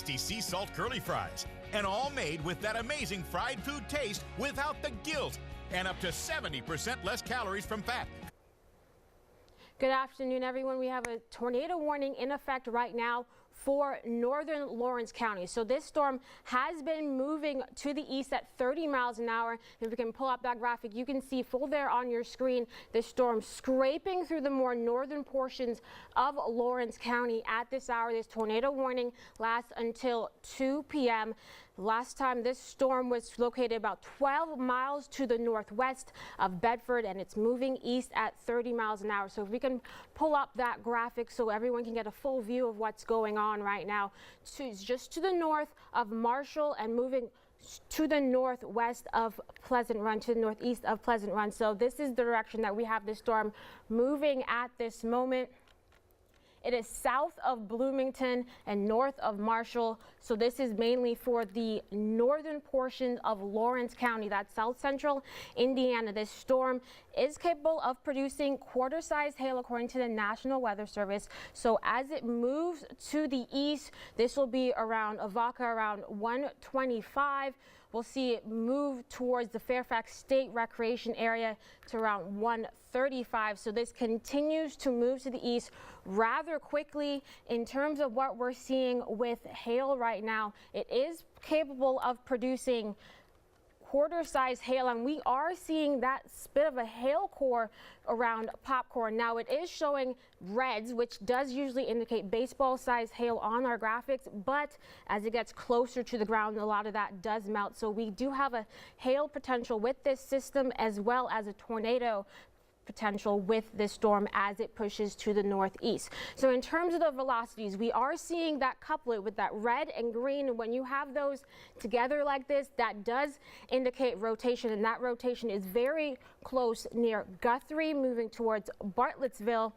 tasty sea salt curly fries. And all made with that amazing fried food taste without the guilt. And up to 70% less calories from fat. Good afternoon, everyone. We have a tornado warning in effect right now for northern Lawrence County. So this storm has been moving to the east at 30 miles an hour. If we can pull up that graphic, you can see full there on your screen, this storm scraping through the more northern portions of Lawrence County at this hour. This tornado warning lasts until 2 p.m. Last time this storm was located about 12 miles to the northwest of Bedford, and it's moving east at 30 miles an hour. So if we can pull up that graphic so everyone can get a full view of what's going on right now. Just to the north of Marshall and moving to the northwest of Pleasant Run, to the northeast of Pleasant Run. So this is the direction that we have this storm moving at this moment. It is south of Bloomington and north of Marshall. So this is mainly for the northern portion of Lawrence County, that's south central Indiana. This storm is capable of producing quarter-sized hail according to the National Weather Service. So as it moves to the east, this will be around Avoca around 125. We'll see it move towards the Fairfax State Recreation Area to around 135. So this continues to move to the east rather quickly. In terms of what we're seeing with hail right now, it is capable of producing quarter-sized hail, and we are seeing that bit of a hail core around Popcorn. Now it is showing reds, which does usually indicate baseball-sized hail on our graphics, but as it gets closer to the ground, a lot of that does melt. So we do have a hail potential with this system, as well as a tornado potential with this storm as it pushes to the northeast. So in terms of the velocities, we are seeing that couplet with that red and green. And when you have those together like this, that does indicate rotation, and that rotation is very close near Guthrie, moving towards Bartlettsville,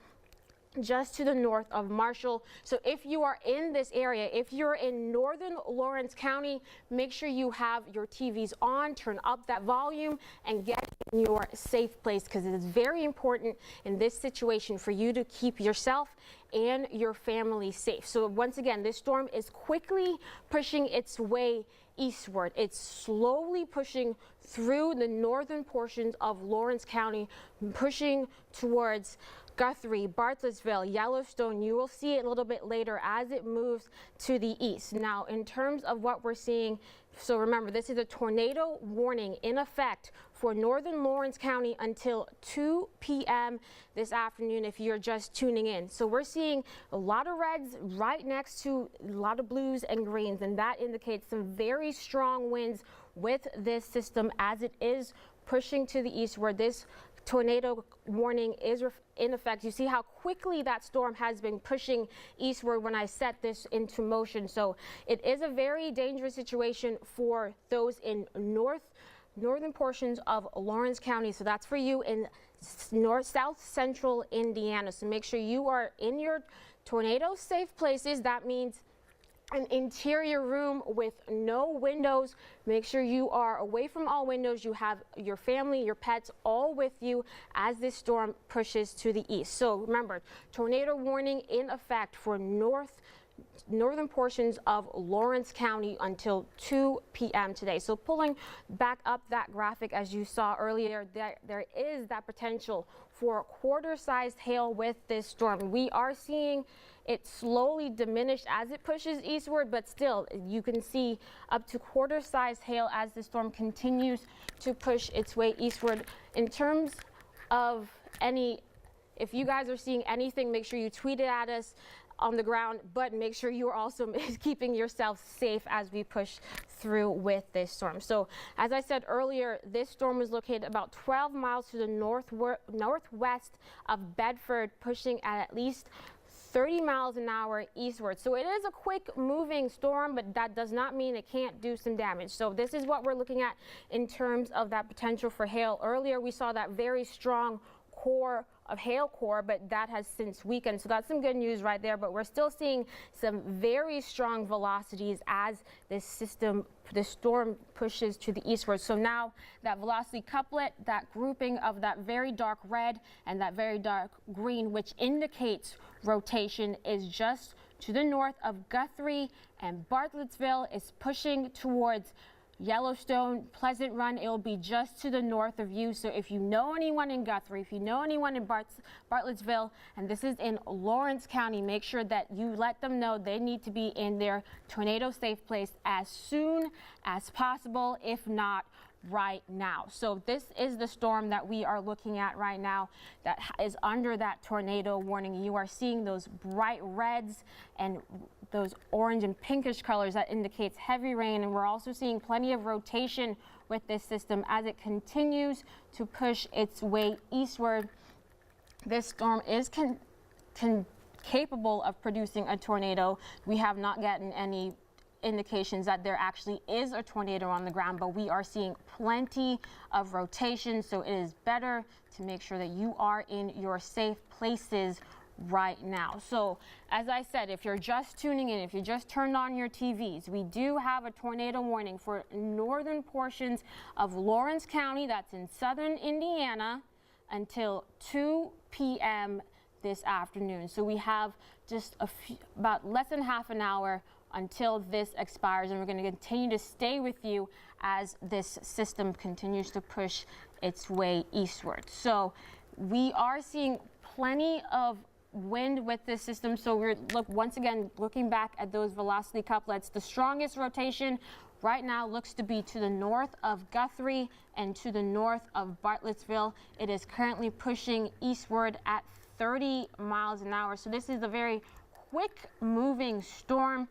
just to the north of Marshall. So if you are in this area, if you're in northern Lawrence County, make sure you have your TVs on, turn up that volume, and get in your safe place, because it is very important in this situation for you to keep yourself and your family safe. So once again, this storm is quickly pushing its way eastward. It's slowly pushing through the northern portions of Lawrence County, pushing towards Guthrie, Bartlettsville, Yellowstone. You will see it a little bit later as it moves to the east. Now, in terms of what we're seeing, so remember, this is a tornado warning in effect for northern Lawrence County until 2 p.m. this afternoon if you're just tuning in. So we're seeing a lot of reds right next to a lot of blues and greens, and that indicates some very strong winds with this system as it is pushing to the east, where this tornado warning is in effect. You see how quickly that storm has been pushing eastward when I set this into motion. So it is a very dangerous situation for those in northern portions of Lawrence County. So that's for you in south central Indiana. So make sure you are in your tornado safe places. That means an interior room with no windows. Make sure you are away from all windows. You have your family, your pets all with you as this storm pushes to the east. So remember, tornado warning in effect for northern portions of Lawrence County until 2 p.m. today. So pulling back up that graphic, as you saw earlier, there is that potential for quarter-sized hail with this storm. We are seeing it slowly diminish as it pushes eastward, but still you can see up to quarter-sized hail as the storm continues to push its way eastward. In terms of if you guys are seeing anything, make sure you tweet it at us on the ground, but make sure you are also keeping yourself safe as we push through with this storm. So as I said earlier, this storm was located about 12 miles to the northwest of Bedford, pushing at least 30 miles an hour eastward. So it is a quick moving storm, but that does not mean it can't do some damage. So this is what we're looking at in terms of that potential for hail. Earlier we saw that very strong hail core, but that has since weakened. So that's some good news right there, but we're still seeing some very strong velocities as this storm pushes to the eastward. So now that velocity couplet, that grouping of that very dark red and that very dark green, which indicates rotation, is just to the north of Guthrie and Bartlettsville. It's pushing towards Yellowstone, Pleasant Run. It will be just to the north of you. So if you know anyone in Guthrie, if you know anyone in Bartlettsville, and this is in Lawrence County, make sure that you let them know they need to be in their tornado safe place as soon as possible, if not right now. So this is the storm that we are looking at right now that is under that tornado warning. You are seeing those bright reds and those orange and pinkish colors that indicates heavy rain, and we're also seeing plenty of rotation with this system as it continues to push its way eastward. This storm is capable of producing a tornado. We have not gotten any indications that there actually is a tornado on the ground, but we are seeing plenty of rotation, so it is better to make sure that you are in your safe places right now. So as I said, if you're just tuning in, if you just turned on your TVs, we do have a tornado warning for northern portions of Lawrence County, that's in southern Indiana, until 2 p.m. this afternoon. So we have just about less than half an hour until this expires, and we're going to continue to stay with you as this system continues to push its way eastward. So we are seeing plenty of wind with this system. So we're once again looking back at those velocity couplets. The strongest rotation right now looks to be to the north of Guthrie and to the north of Bartlettsville. It is currently pushing eastward at 30 miles an hour. So this is a very quick moving storm,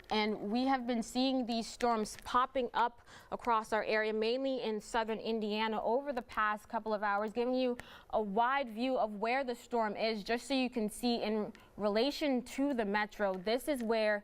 and we have been seeing these storms popping up across our area, mainly in southern Indiana, over the past couple of hours, giving you a wide view of where the storm is, just so you can see in relation to the metro. This is where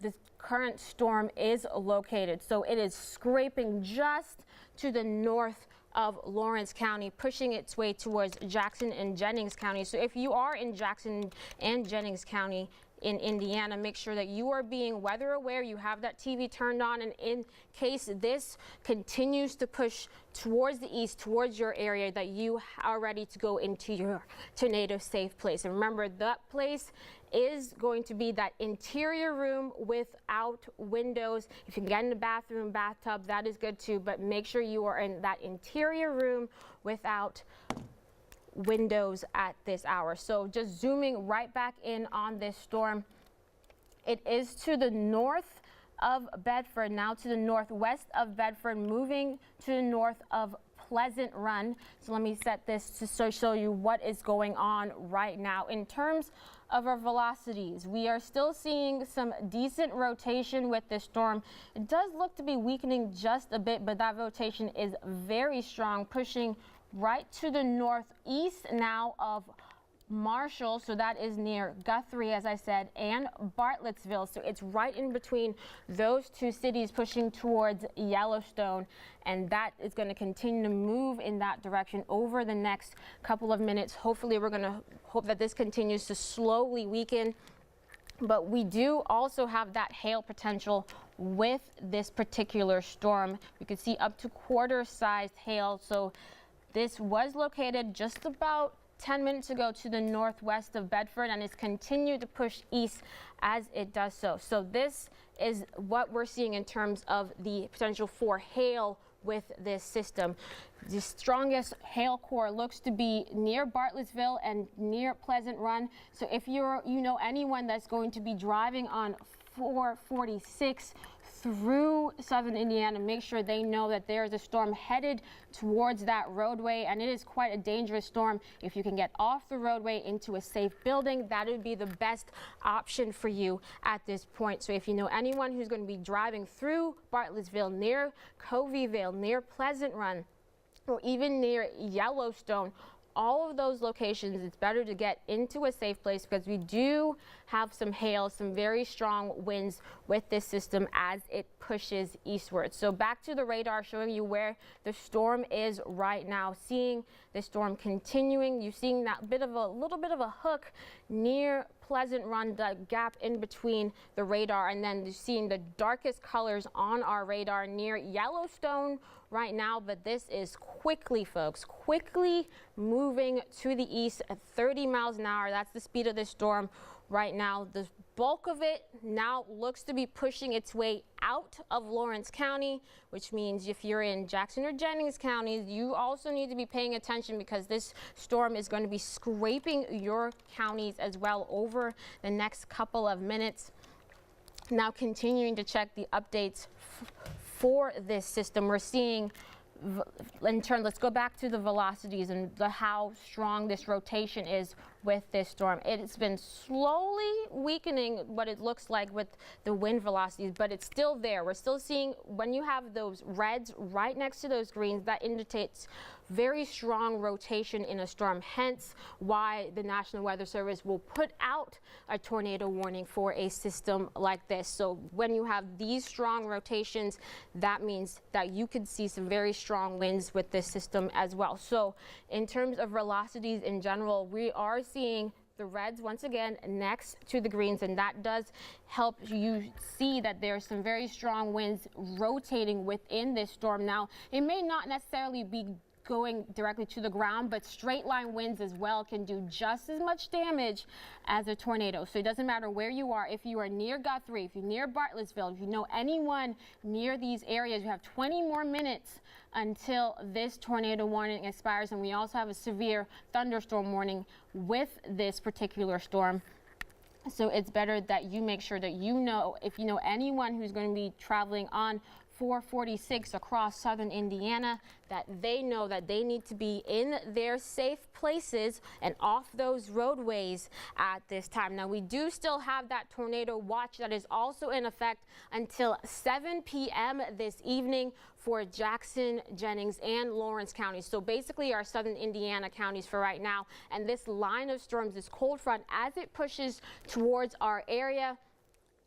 the current storm is located. So it is scraping just to the north of Lawrence County, pushing its way towards Jackson and Jennings County. So if you are in Jackson and Jennings County in Indiana, make sure that you are being weather aware, you have that TV turned on, and in case this continues to push towards the east, towards your area, that you are ready to go into your tornado safe place. And remember, that place is going to be that interior room without windows. If you can get in the bathroom, bathtub, that is good too, but make sure you are in that interior room without windows at this hour. So just zooming right back in on this storm, it is to the north of Bedford, now to the northwest of Bedford, moving to the north of Pleasant Run. So let me set this to show you what is going on right now. In terms of our velocities, we are still seeing some decent rotation with this storm. It does look to be weakening just a bit, but that rotation is very strong, pushing right to the northeast now of Marshall, so that is near Guthrie, as I said, and Bartlettsville. So it's right in between those two cities, pushing towards Yellowstone, and that is going to continue to move in that direction over the next couple of minutes. Hopefully, we're going to hope that this continues to slowly weaken, but we do also have that hail potential with this particular storm. You can see up to quarter-sized hail. So this was located just about 10 minutes ago to the northwest of Bedford, and it's continued to push east as it does so. So this is what we're seeing in terms of the potential for hail with this system. The strongest hail core looks to be near Bartlettsville and near Pleasant Run. So if you know anyone that's going to be driving on 446 through southern Indiana, make sure they know that there is a storm headed towards that roadway, and it is quite a dangerous storm. If you can get off the roadway into a safe building, that would be the best option for you at this point. So if you know anyone who's going to be driving through Bartlettsville, near Covieville, near Pleasant Run, or even near Yellowstone, all of those locations, it's better to get into a safe place, because we do have some hail, some very strong winds with this system as it pushes eastward. So back to the radar, showing you where the storm is right now. Seeing the storm continuing, you're seeing that little bit of a hook near Pleasant Run, the gap in between the radar, and then you're seeing the darkest colors on our radar near Yellowstone right now. But this is quickly, folks, quickly moving to the east at 30 miles an hour. That's the speed of this storm right now. The bulk of it now looks to be pushing its way out of Lawrence County, which means if you're in Jackson or Jennings counties, you also need to be paying attention because this storm is going to be scraping your counties as well over the next couple of minutes. Now continuing to check the updates for this system, we're seeing let's go back to the velocities and how strong this rotation is with this storm. It's been slowly weakening what it looks like with the wind velocities, but it's still there. We're still seeing, when you have those reds right next to those greens, that indicates very strong rotation in a storm, hence why the National Weather Service will put out a tornado warning for a system like this. So when you have these strong rotations, that means that you could see some very strong winds with this system as well. So in terms of velocities in general, we are seeing the reds once again next to the greens, and that does help you see that there's some very strong winds rotating within this storm. Now, it may not necessarily be going directly to the ground, but straight line winds as well can do just as much damage as a tornado. So it doesn't matter where you are. If you are near Guthrie, if you're near Bartlettsville, if you know anyone near these areas, you have 20 more minutes until this tornado warning expires. And we also have a severe thunderstorm warning with this particular storm. So it's better that you make sure that you know, if you know anyone who's going to be traveling on 446 across southern Indiana, that they know that they need to be in their safe places and off those roadways at this time. Now, we do still have that tornado watch that is also in effect until 7 p.m. this evening for Jackson, Jennings, and Lawrence counties. So basically our southern Indiana counties for right now. And this line of storms, this cold front, as it pushes towards our area,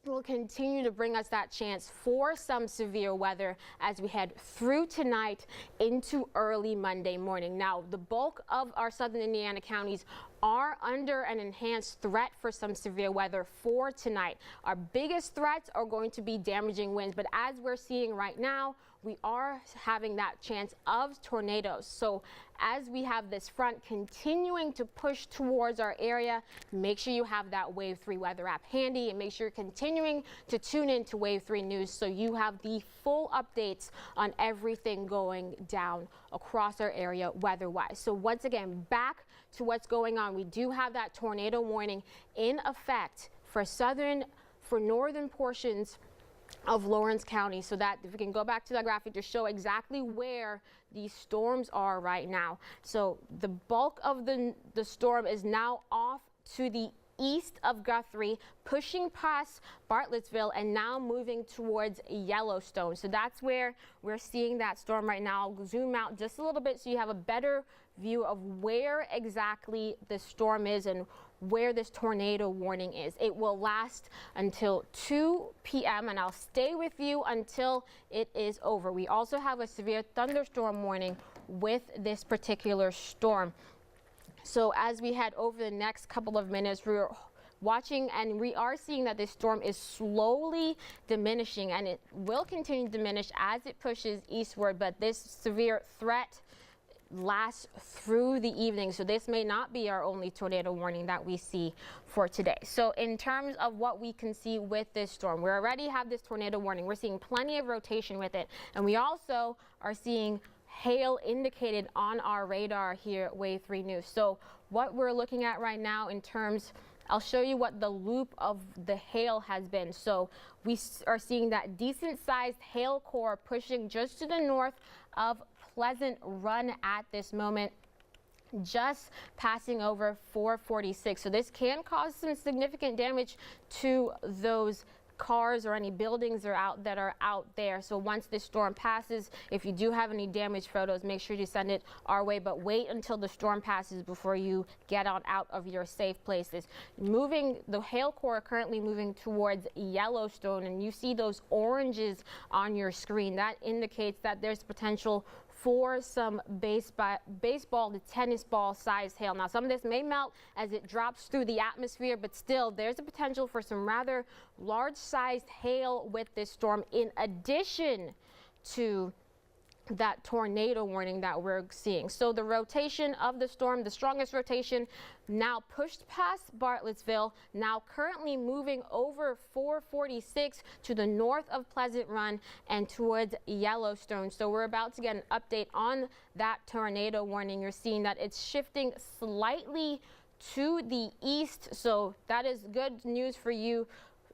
will continue to bring us that chance for some severe weather as we head through tonight into early Monday morning. Now, the bulk of our southern Indiana counties are under an enhanced threat for some severe weather for tonight. Our biggest threats are going to be damaging winds, but as we're seeing right now, we are having that chance of tornadoes. So as we have this front continuing to push towards our area, make sure you have that Wave 3 weather app handy, and make sure you're continuing to tune in to Wave 3 News so you have the full updates on everything going down across our area weather-wise. So once again, back to what's going on. We do have that tornado warning in effect for northern portions of Lawrence County, so that if we can go back to that graphic to show exactly where these storms are right now. So the bulk of the storm is now off to the east of Guthrie, pushing past Bartlettsville and now moving towards Yellowstone. So that's where we're seeing that storm right now. I'll zoom out just a little bit so you have a better view of where exactly the storm is and where this tornado warning is. It will last until 2 p.m. and I'll stay with you until it is over. We also have a severe thunderstorm warning with this particular storm. So as we head over the next couple of minutes, we're watching and we are seeing that this storm is slowly diminishing, and it will continue to diminish as it pushes eastward, but this severe threat lasts through the evening. So this may not be our only tornado warning that we see for today. So in terms of what we can see with this storm, we already have this tornado warning. We're seeing plenty of rotation with it, and we also are seeing hail indicated on our radar here at Wave 3 News. So what we're looking at right now in terms, I'll show you what the loop of the hail has been. So we are seeing that decent sized hail core pushing just to the north of Pleasant Run at this moment, just passing over 446. So this can cause some significant damage to those cars or any buildings that are out there. So once this storm passes, if you do have any damaged photos, make sure you send it our way, but wait until the storm passes before you get on out of your safe places. The hail core currently moving towards Yellowstone, and you see those oranges on your screen. That indicates that there's potential for some baseball to tennis ball sized hail. Now, some of this may melt as it drops through the atmosphere, but still there's a potential for some rather large sized hail with this storm, in addition to that tornado warning that we're seeing. So the rotation of the storm, the strongest rotation, now pushed past Bartlesville, now currently moving over 446 to the north of Pleasant Run and towards Yellowstone. So we're about to get an update on that tornado warning. You're seeing that it's shifting slightly to the east, so that is good news for you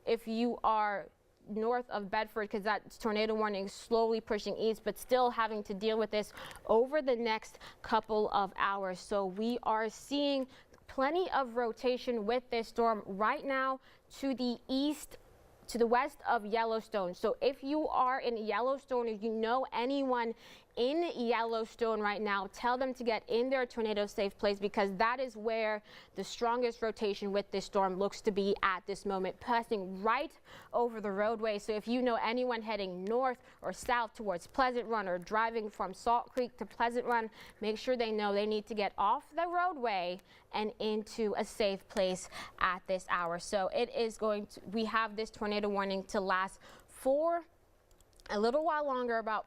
if you are north of Bedford, because that tornado warning is slowly pushing east, but still having to deal with this over the next couple of hours. So we are seeing plenty of rotation with this storm right now to the east, to the west of Yellowstone. So if you are in Yellowstone, if you know anyone in Yellowstone right now, tell them to get in their tornado safe place, because that is where the strongest rotation with this storm looks to be at this moment, passing right over the roadway. So if you know anyone heading north or south towards Pleasant Run or driving from Salt Creek to Pleasant Run, make sure they know they need to get off the roadway and into a safe place at this hour. So it is going to, we have this tornado warning to last for a little while longer, about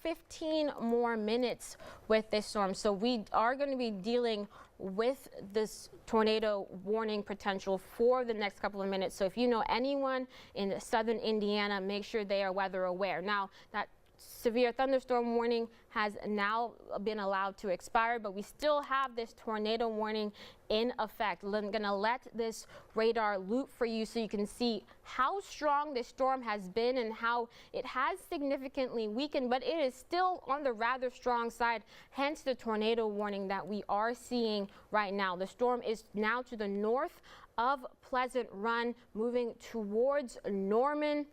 15 more minutes with this storm. So we are going to be dealing with this tornado warning potential for the next couple of minutes. So if you know anyone in southern Indiana, make sure they are weather aware. Now, that severe thunderstorm warning has now been allowed to expire, but we still have this tornado warning in effect. I'm going to let this radar loop for you so you can see how strong this storm has been and how it has significantly weakened, but it is still on the rather strong side, hence the tornado warning that we are seeing right now. The storm is now to the north of Pleasant Run, moving towards Norman,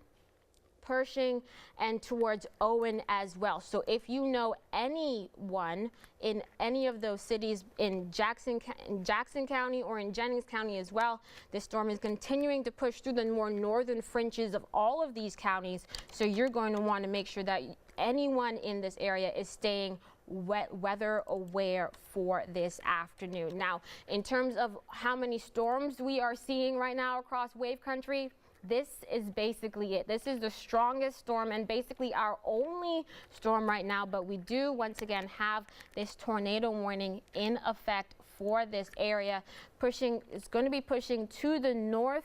Pershing, and towards Owen as well. So if you know anyone in any of those cities in Jackson County or in Jennings County as well, this storm is continuing to push through the more northern fringes of all of these counties. So you're going to want to make sure that anyone in this area is staying weather aware for this afternoon. Now, in terms of how many storms we are seeing right now across wave country, this is basically it. This is the strongest storm and basically our only storm right now, but we do once again have this tornado warning in effect for this area. It's going to be pushing to the north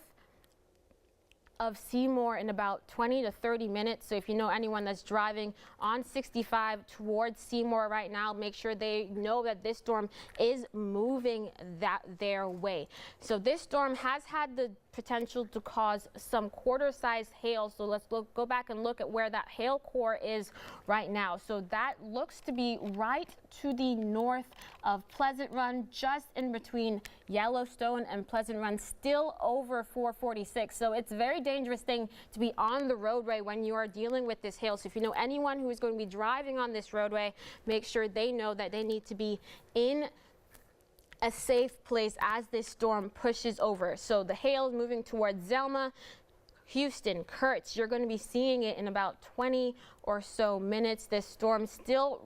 of Seymour in about 20 to 30 minutes. So if you know anyone that's driving on 65 towards Seymour right now, make sure they know that this storm is moving their way. So this storm has had the potential to cause some quarter-sized hail. So let's go back and look at where that hail core is right now. So that looks to be right to the north of Pleasant Run, just in between Yellowstone and Pleasant Run, still over 446. So it's a very dangerous thing to be on the roadway when you are dealing with this hail. So if you know anyone who is going to be driving on this roadway, make sure they know that they need to be in a safe place as this storm pushes over. So the hail is moving towards Zelma, Houston, Kurtz. You're going to be seeing it in about 20 or so minutes. This storm still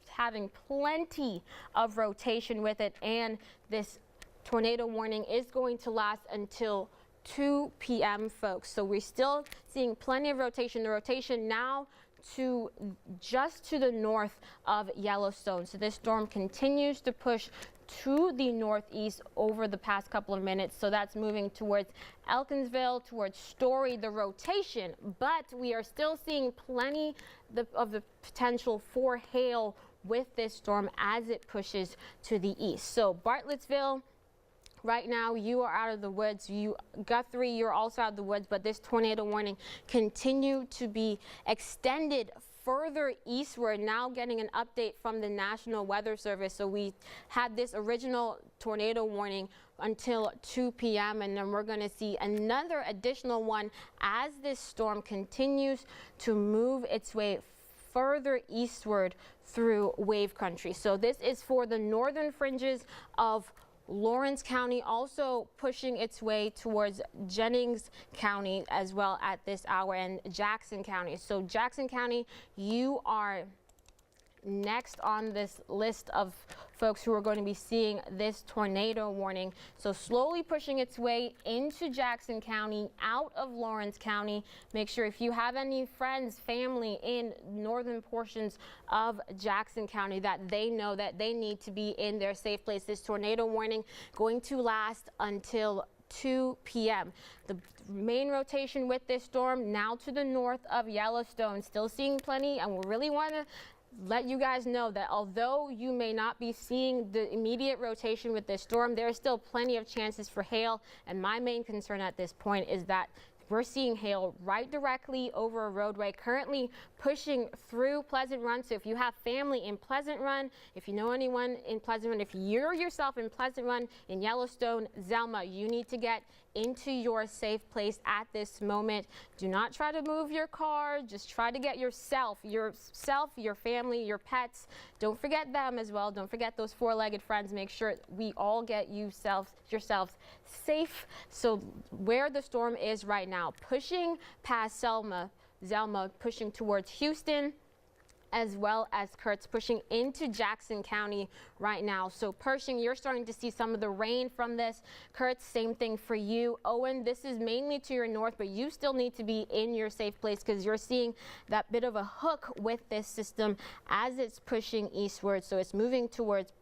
having plenty of rotation with it, and this tornado warning is going to last until 2 p.m. folks. So we're still seeing plenty of rotation. The rotation now to just to the north of Yellowstone. So this storm continues to push to the northeast over the past couple of minutes. So that's moving towards Elkinsville, towards Story, the rotation, but we are still seeing plenty of the potential for hail with this storm as it pushes to the east. So Bartlesville, right now you are out of the woods. Guthrie, you're also out of the woods, but this tornado warning continue to be extended further eastward, now getting an update from the National Weather Service. So we had this original tornado warning until 2 p.m. and then we're going to see another additional one as this storm continues to move its way further eastward through wave country. So this is for the northern fringes of Lawrence County, also pushing its way towards Jennings County as well at this hour, and Jackson County. So Jackson County, you are next on this list of folks who are going to be seeing this tornado warning. So slowly pushing its way into Jackson County, out of Lawrence County. Make sure if you have any friends, family in northern portions of Jackson County, that they know that they need to be in their safe place. This tornado warning going to last until 2 p.m. The main rotation with this storm now to the north of Yellowstone, still seeing plenty, and we really want to let you guys know that although you may not be seeing the immediate rotation with this storm, there is still plenty of chances for hail. And my main concern at this point is that we're seeing hail right directly over a roadway, currently pushing through Pleasant Run. So if you have family in Pleasant Run, if you know anyone in Pleasant Run, if you're yourself in Pleasant Run, in Yellowstone, Zelma, you need to get into your safe place at this moment. Do not try to move your car. Just try to get yourself, your family, your pets. Don't forget them as well. Don't forget those four-legged friends. Make sure we all get yourselves safe. So where the storm is right now, pushing past Zelma, pushing towards Houston, as well as Kurtz pushing into Jackson County right now. So Pershing, you're starting to see some of the rain from this. Kurtz, same thing for you. Owen, this is mainly to your north, but you still need to be in your safe place because you're seeing that bit of a hook with this system as it's pushing eastward. So it's moving towards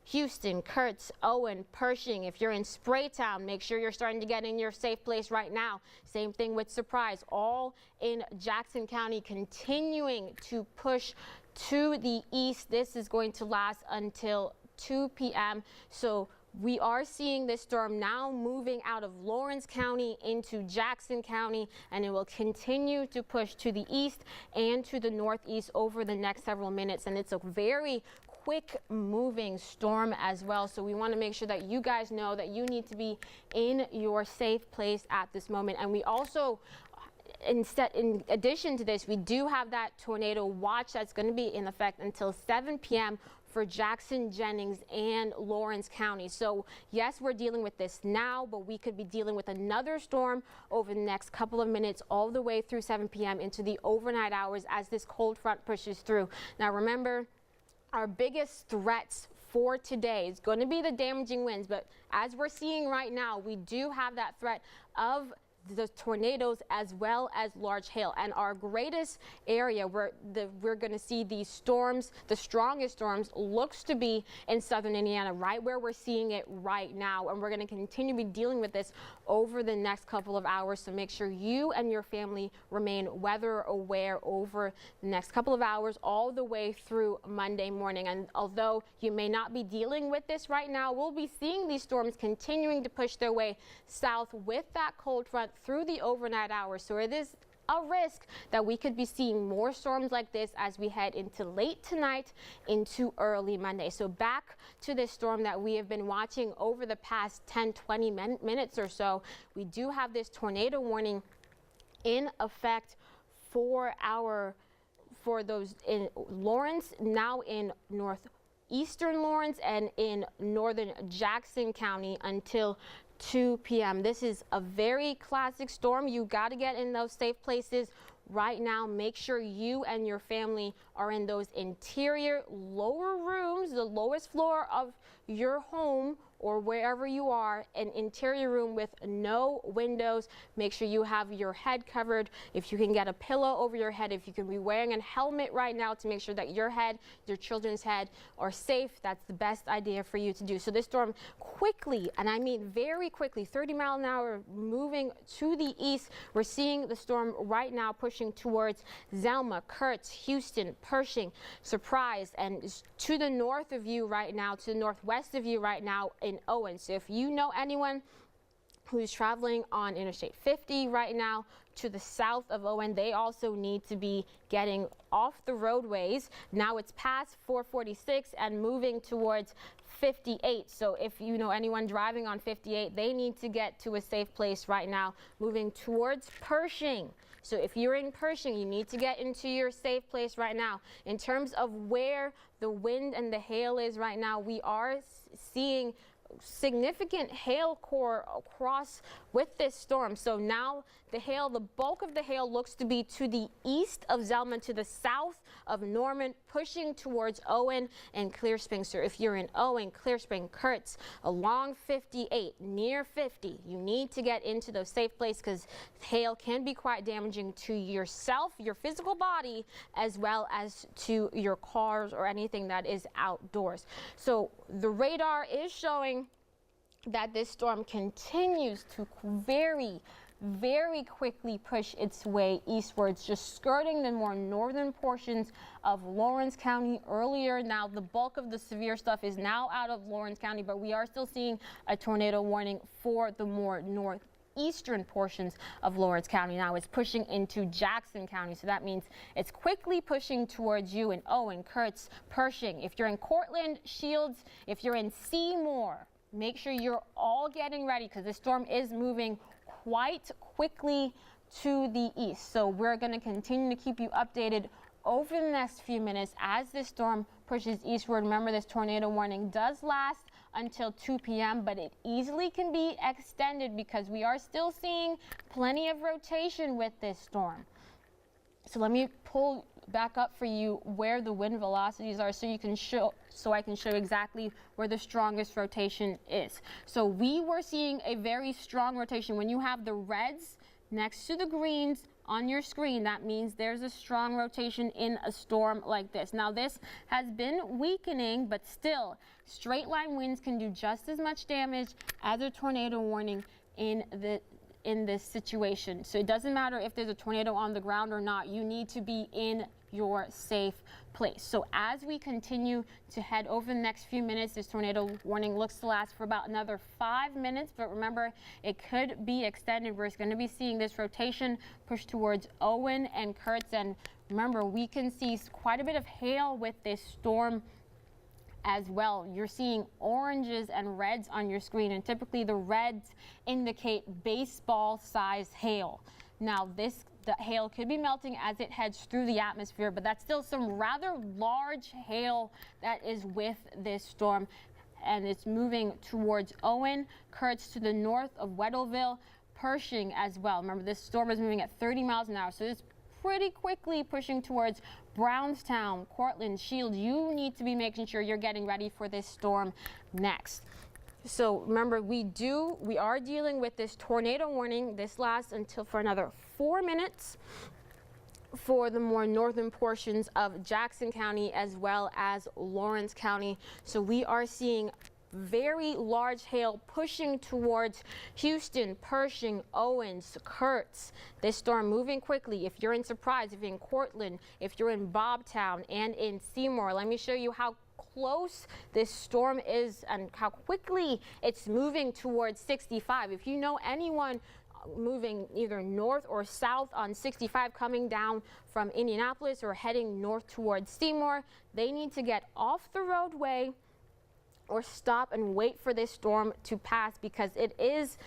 Houston, Kurtz, Owen, Pershing. If you're in Spraytown, make sure you're starting to get in your safe place right now. Same thing with Surprise, all in Jackson County, continuing to push to the east. This is going to last until 2 p.m. So we are seeing this storm now moving out of Lawrence County into Jackson County, and it will continue to push to the east and to the northeast over the next several minutes. And it's a very quick moving storm as well. So we want to make sure that you guys know that you need to be in your safe place at this moment. And we also, in addition to this, we do have that tornado watch that's going to be in effect until 7 p.m. for Jackson, Jennings, and Lawrence County. So yes, we're dealing with this now, but we could be dealing with another storm over the next couple of minutes, all the way through 7 p.m. into the overnight hours as this cold front pushes through. Now remember, our biggest threats for today is going to be the damaging winds, but as we're seeing right now, we do have that threat of the tornadoes as well as large hail. And our greatest area where we're going to see these storms, the strongest storms, looks to be in southern Indiana, right where we're seeing it right now. And we're going to continue to be dealing with this over the next couple of hours. So make sure you and your family remain weather aware over the next couple of hours, all the way through Monday morning. And although you may not be dealing with this right now, we'll be seeing these storms continuing to push their way south with that cold front through the overnight hours. So it is a risk that we could be seeing more storms like this as we head into late tonight into early Monday. So back to this storm that we have been watching over the past 10-20 minutes or so. We do have this tornado warning in effect for those in Lawrence, now in northeastern Lawrence and in northern Jackson County until 2 p.m. This is a very classic storm. You got to get in those safe places right now. Make sure you and your family are in those interior lower rooms, the lowest floor of your home or wherever you are, an interior room with no windows. Make sure you have your head covered. If you can get a pillow over your head, if you can be wearing a helmet right now to make sure that your head, your children's head are safe, that's the best idea for you to do. So this storm quickly, and I mean very quickly, 30 miles an hour moving to the east. We're seeing the storm right now pushing towards Zelma, Kurtz, Houston, Pershing, Surprise, and to the north of you right now, to the northwest of you right now in Owen. So if you know anyone who's traveling on Interstate 50 right now to the south of Owen, they also need to be getting off the roadways. Now it's past 446 and moving towards 58. So if you know anyone driving on 58, they need to get to a safe place right now, moving towards Pershing. So if you're in Pershing, you need to get into your safe place right now. In terms of where the wind and the hail is right now, we are seeing significant hail core across with this storm. So now the bulk of the hail looks to be to the east of Zelman, to the south of Norman, pushing towards Owen and Clear Spring. So if you're in Owen, Clear Spring, Kurtz, along 58, near 50, you need to get into those safe places because hail can be quite damaging to yourself, your physical body, as well as to your cars or anything that is outdoors. So the radar is showing that this storm continues to very quickly push its way eastwards, just skirting the more northern portions of Lawrence County earlier. Now the bulk of the severe stuff is now out of Lawrence County, but we are still seeing a tornado warning for the more northeastern portions of Lawrence County. Now it's pushing into Jackson County, so that means it's quickly pushing towards you in Owen, Kurtz, Pershing. If you're in Cortland, Shields, if you're in Seymour, make sure you're all getting ready because this storm is moving quite quickly to the east. So we're going to continue to keep you updated over the next few minutes as this storm pushes eastward. Remember, this tornado warning does last until 2 p.m., but it easily can be extended because we are still seeing plenty of rotation with this storm. So let me pull back up for you where the wind velocities are so I can show exactly where the strongest rotation is. So we were seeing a very strong rotation. When you have the reds next to the greens on your screen, that means there's a strong rotation in a storm like this. Now this has been weakening, but still straight line winds can do just as much damage as a tornado warning in this situation. So it doesn't matter if there's a tornado on the ground or not, you need to be in your safe place. So as we continue to head over the next few minutes, this tornado warning looks to last for about another 5 minutes, but remember, it could be extended. We're going to be seeing this rotation push towards Owen and Kurtz, and remember, we can see quite a bit of hail with this storm as well. You're seeing oranges and reds on your screen, and typically the reds indicate baseball-sized hail. Now the hail could be melting as it heads through the atmosphere, but that's still some rather large hail that is with this storm, and it's moving towards Owen, Kurtz to the north of Weddellville, Pershing as well. Remember, this storm is moving at 30 miles an hour, so it's pretty quickly pushing towards Brownstown, Cortland, Shield. You need to be making sure you're getting ready for this storm next. So remember, we are dealing with this tornado warning. This lasts for another 4 minutes for the more northern portions of Jackson County as well as Lawrence County. So we are seeing very large hail pushing towards Houston, Pershing, Owens, Kurtz. This storm moving quickly. If you're in Surprise, if you're in Cortland, if you're in Bobtown and in Seymour, let me show you how close this storm is and how quickly it's moving towards 65. If you know anyone moving either north or south on 65 coming down from Indianapolis or heading north towards Seymour, they need to get off the roadway or stop and wait for this storm to pass because it is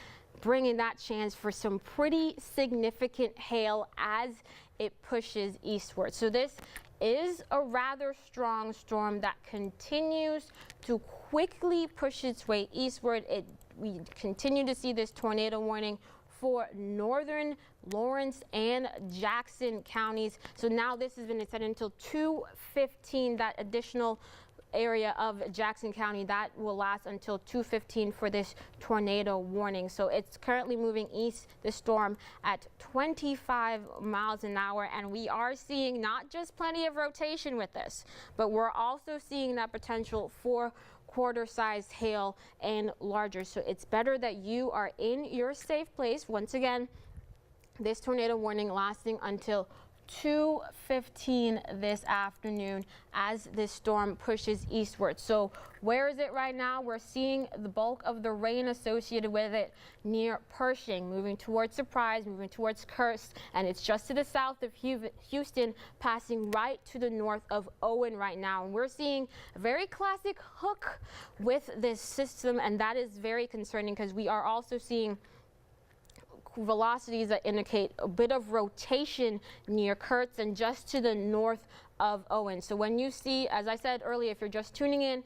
bringing that chance for some pretty significant hail as it pushes eastward. So this is a rather strong storm that continues to quickly push its way eastward. We continue to see this tornado warning for northern Lawrence and Jackson counties. So now this has been extended until 2:15, that additional area of Jackson County, that will last until 2:15 for this tornado warning. So it's currently moving east, the storm, at 25 miles an hour, and we are seeing not just plenty of rotation with this, but we're also seeing that potential for quarter-sized hail and larger. So it's better that you are in your safe place. Once again, this tornado warning lasting until 2:15 this afternoon as this storm pushes eastward. So where is it right now? We're seeing the bulk of the rain associated with it near Pershing, moving towards Surprise, moving towards Kurtz, and it's just to the south of Houston, passing right to the north of Owen right now. And we're seeing a very classic hook with this system, and that is very concerning because we are also seeing velocities that indicate a bit of rotation near Kurtz and just to the north of Owen. So when you see, as I said earlier, if you're just tuning in,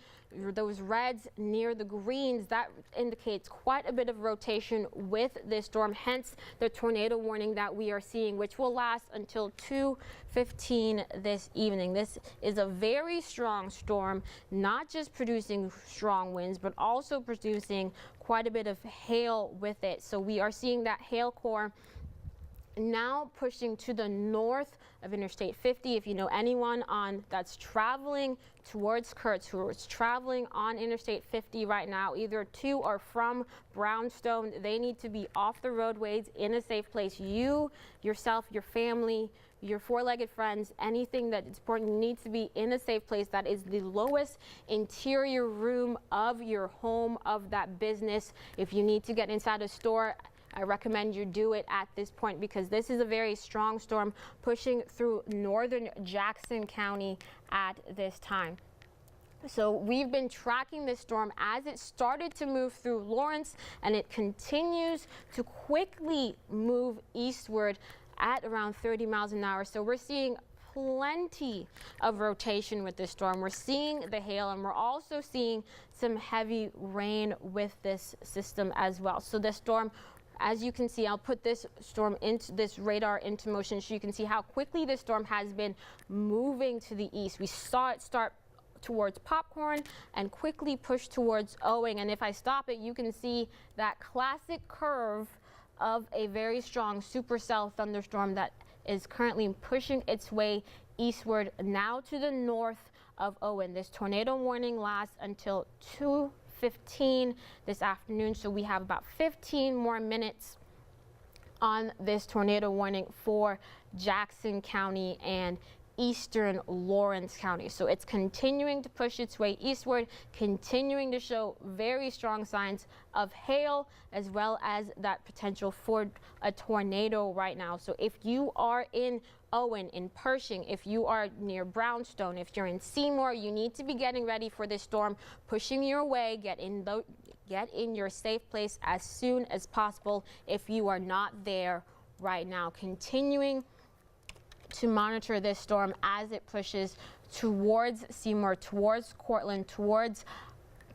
those reds near the greens, that indicates quite a bit of rotation with this storm, hence the tornado warning that we are seeing, which will last until 2:15 this evening. This is a very strong storm, not just producing strong winds, but also producing quite a bit of hail with it. So we are seeing that hail core now pushing to the north of Interstate 50. If you know anyone that's traveling towards Kurtz, who is traveling on Interstate 50 right now, either to or from Brownstone, they need to be off the roadways in a safe place. You, yourself, your family, your four-legged friends, anything that is important needs to be in a safe place. That is the lowest interior room of your home, of that business. If you need to get inside a store, I recommend you do it at this point, because this is a very strong storm pushing through northern Jackson County at this time. So we've been tracking this storm as it started to move through Lawrence, and it continues to quickly move eastward at around 30 miles an hour. So we're seeing plenty of rotation with this storm. We're seeing the hail, and we're also seeing some heavy rain with this system as well. So this storm, as you can see, I'll put this storm into this radar into motion so you can see how quickly this storm has been moving to the east. We saw it start towards Popcorn and quickly push towards Owing. And if I stop it, you can see that classic curve of a very strong supercell thunderstorm that is currently pushing its way eastward now to the north of Owen. This tornado warning lasts until 2:15 this afternoon, so we have about 15 more minutes on this tornado warning for Jackson County and eastern Lawrence County. So it's continuing to push its way eastward, continuing to show very strong signs of hail, as well as that potential for a tornado right now. So if you are in Owen, in Pershing, if you are near Brownstone, if you're in Seymour, you need to be getting ready for this storm pushing your way. Get in your safe place as soon as possible if you are not there right now. Continuing to monitor this storm as it pushes towards Seymour, towards Cortland, towards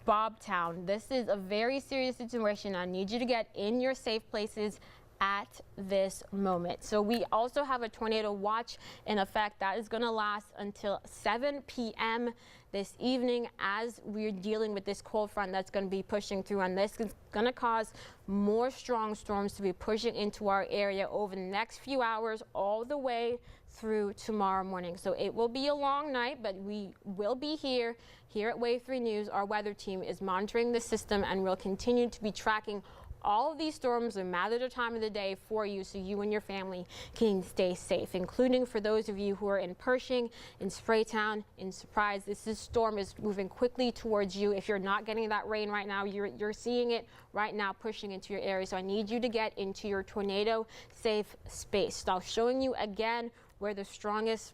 Bobtown. This is a very serious situation. I need you to get in your safe places at this moment. So we also have a tornado watch in effect that is going to last until 7 p.m. this evening as we're dealing with this cold front that's going to be pushing through, and this is going to cause more strong storms to be pushing into our area over the next few hours all the way through tomorrow morning. So it will be a long night, but we will be here at Wave 3 News. Our weather team is monitoring the system, and we'll continue to be tracking all of these storms, no matter the time of the day, for you, so you and your family can stay safe, including for those of you who are in Pershing, in Spraytown, in Surprise. This storm is moving quickly towards you. If you're not getting that rain right now, you're seeing it right now pushing into your area. So I need you to get into your tornado safe space. So showing you again where the strongest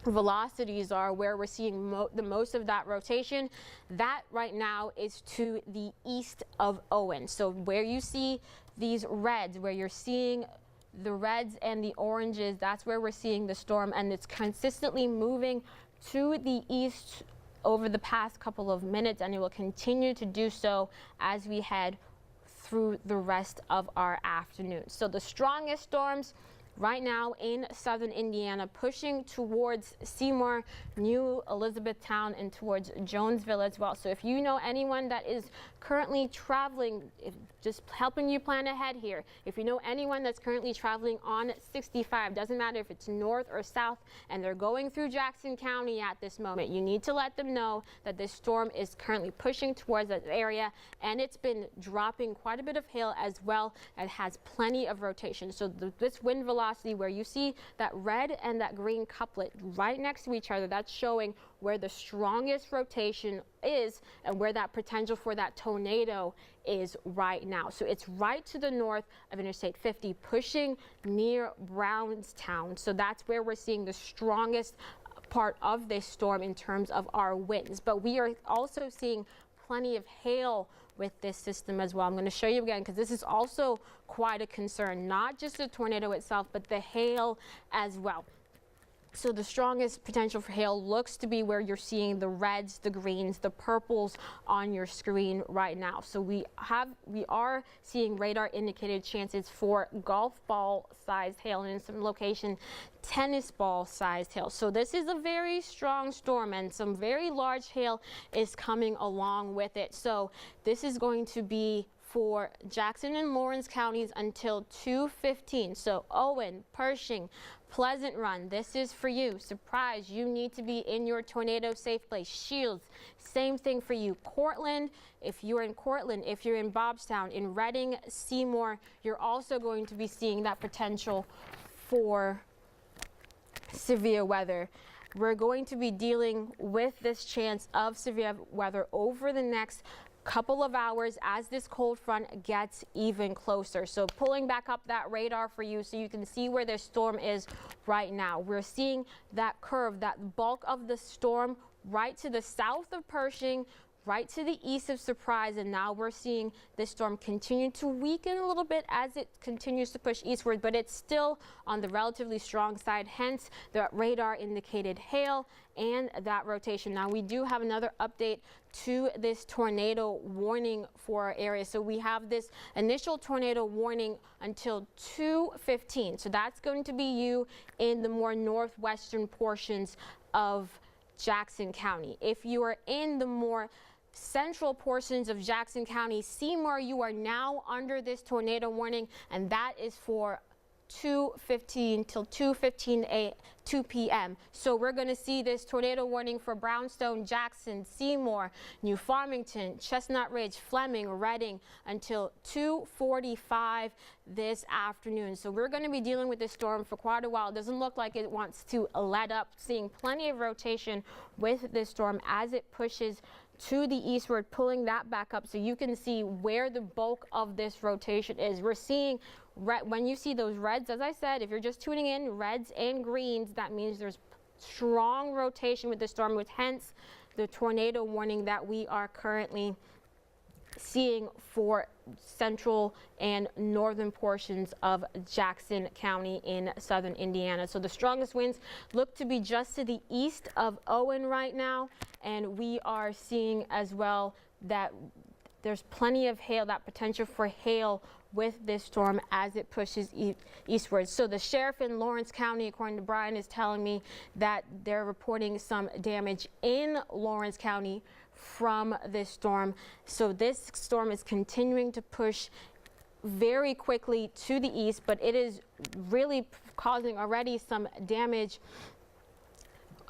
velocities are, where we're seeing the most of that rotation. That right now is to the east of Owen. So where you see these reds, where you're seeing the reds and the oranges, that's where we're seeing the storm, and it's consistently moving to the east over the past couple of minutes, and it will continue to do so as we head through the rest of our afternoon. So the strongest storms right now in southern Indiana, pushing towards Seymour, New Elizabethtown, and towards Jonesville as well. So if you know anyone that is currently traveling, just helping you plan ahead here. If you know anyone that's currently traveling on 65, doesn't matter if it's north or south, and they're going through Jackson County at this moment, you need to let them know that this storm is currently pushing towards that area, and it's been dropping quite a bit of hail as well, and has plenty of rotation. So this wind velocity, where you see that red and that green couplet right next to each other, that's showing where the strongest rotation is and where that potential for that tornado is right now. So it's right to the north of Interstate 50, pushing near Brownstown. So that's where we're seeing the strongest part of this storm in terms of our winds. But we are also seeing plenty of hail with this system as well. I'm going to show you again, because this is also quite a concern, not just the tornado itself, but the hail as well. So the strongest potential for hail looks to be where you're seeing the reds, the greens, the purples on your screen right now. So we are seeing radar indicated chances for golf ball sized hail, and in some location tennis ball sized hail. So this is a very strong storm, and some very large hail is coming along with it. So this is going to be for Jackson and Lawrence counties until 2:15. So Owen, Pershing, Pleasant Run, this is for you. Surprise, you need to be in your tornado safe place. Shields, same thing for you. Cortland, if you're in Cortland, if you're in Bobstown, in Reading, Seymour, you're also going to be seeing that potential for severe weather. We're going to be dealing with this chance of severe weather over the next couple of hours as this cold front gets even closer. So pulling back up that radar for you so you can see where the storm is right now. We're seeing that curve, that bulk of the storm right to the south of Pershing, right to the east of Surprise, and now we're seeing this storm continue to weaken a little bit as it continues to push eastward, but it's still on the relatively strong side, hence the radar indicated hail and that rotation. Now we do have another update to this tornado warning for our area. So we have this initial tornado warning until 2:15. So that's going to be you in the more northwestern portions of Jackson County. If you are in the more central portions of Jackson County, Seymour, you are now under this tornado warning, and that is for 2:15 till 2 p.m. So we're going to see this tornado warning for Brownstone, Jackson, Seymour, New Farmington, Chestnut Ridge, Fleming, Reading until 2:45 this afternoon. So we're going to be dealing with this storm for quite a while. It doesn't look like it wants to let up, seeing plenty of rotation with this storm as it pushes to the eastward, pulling that back up so you can see where the bulk of this rotation is. We're seeing when you see those reds, as I said, if you're just tuning in, reds and greens, that means there's strong rotation with the storm, with hence the tornado warning that we are currently seeing for central and northern portions of Jackson County in southern Indiana. So the strongest winds look to be just to the east of Owen right now, and we are seeing as well that there's plenty of hail, that potential for hail with this storm as it pushes eastward. So the sheriff in Lawrence County, according to Brian, is telling me that they're reporting some damage in Lawrence County from this storm. So this storm is continuing to push very quickly to the east, but it is really causing already some damage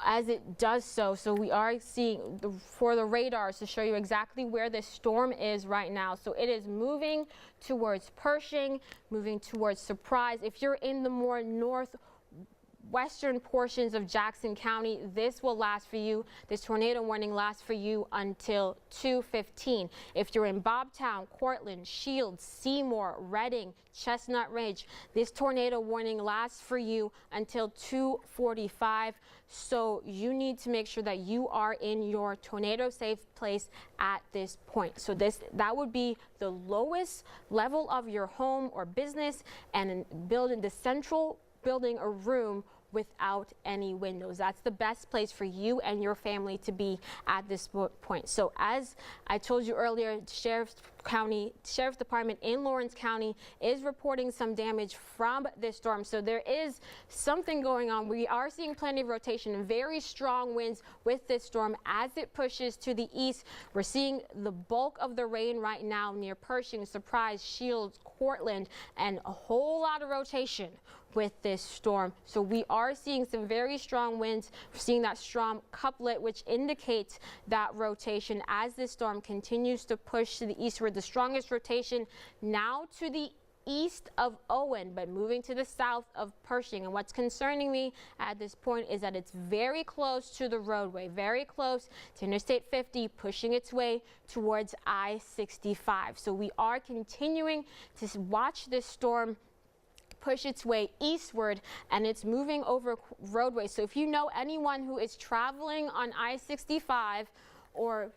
as it does so. So we are seeing for the radars to show you exactly where this storm is right now. So it is moving towards Pershing, moving towards Surprise. If you're in the more northwestern portions of Jackson County, this will last for you. This tornado warning lasts for you until 2:15. If you're in Bobtown, Cortland, Shields, Seymour, Reading, Chestnut Ridge, this tornado warning lasts for you until 2:45. So you need to make sure that you are in your tornado safe place at this point. So that would be the lowest level of your home or business, and building the central building or room without any windows. That's the best place for you and your family to be at this point. So as I told you earlier, Sheriff's Department in Lawrence County is reporting some damage from this storm. So there is something going on. We are seeing plenty of rotation and very strong winds with this storm as it pushes to the east. We're seeing the bulk of the rain right now near Pershing, Surprise, Shields, Cortland, and a whole lot of rotation with this storm. So we are seeing some very strong winds. We're seeing that strong couplet, which indicates that rotation as this storm continues to push to the eastward. The strongest rotation now to the east of Owen, but moving to the south of Pershing. And what's concerning me at this point is that it's very close to the roadway, very close to Interstate 50, pushing its way towards I-65. So we are continuing to watch this storm push its way eastward, and it's moving over roadways. So if you know anyone who is traveling on I-65 or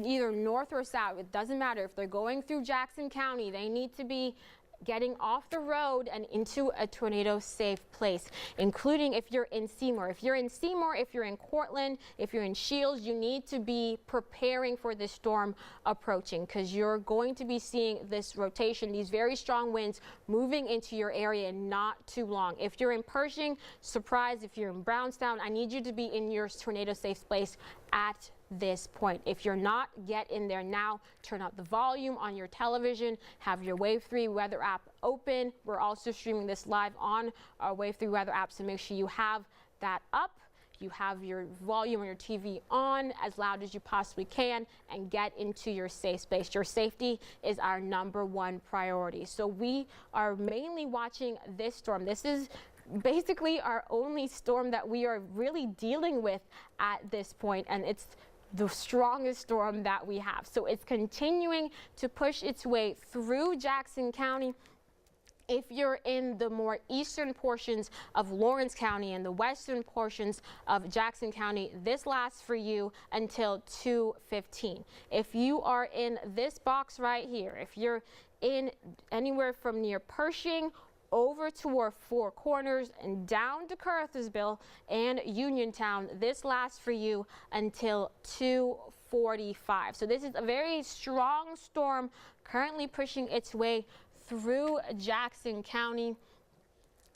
either north or south, it doesn't matter. If they're going through Jackson County, they need to be getting off the road and into a tornado safe place, including if you're in Seymour. If you're in Seymour, if you're in Cortland, if you're in Shields, you need to be preparing for this storm approaching, because you're going to be seeing this rotation, these very strong winds moving into your area in not too long. If you're in Pershing, Surprise, if you're in Brownstown, I need you to be in your tornado safe place at this point. If you're not, get in there now. Turn up the volume on your television. Have your Wave 3 weather app open. We're also streaming this live on our Wave 3 weather app, so make sure you have that up. You have your volume on your TV on as loud as you possibly can, and get into your safe space. Your safety is our #1 priority. So we are mainly watching this storm. This is basically our only storm that we are really dealing with at this point, and it's the strongest storm that we have. So it's continuing to push its way through Jackson County. If you're in the more eastern portions of Lawrence County and the western portions of Jackson County, this lasts for you until 2:15. If you are in this box right here, if you're in anywhere from near Pershing over toward Four Corners and down to Carruthersville and Uniontown, this lasts for you until 2:45. So this is a very strong storm currently pushing its way through Jackson County.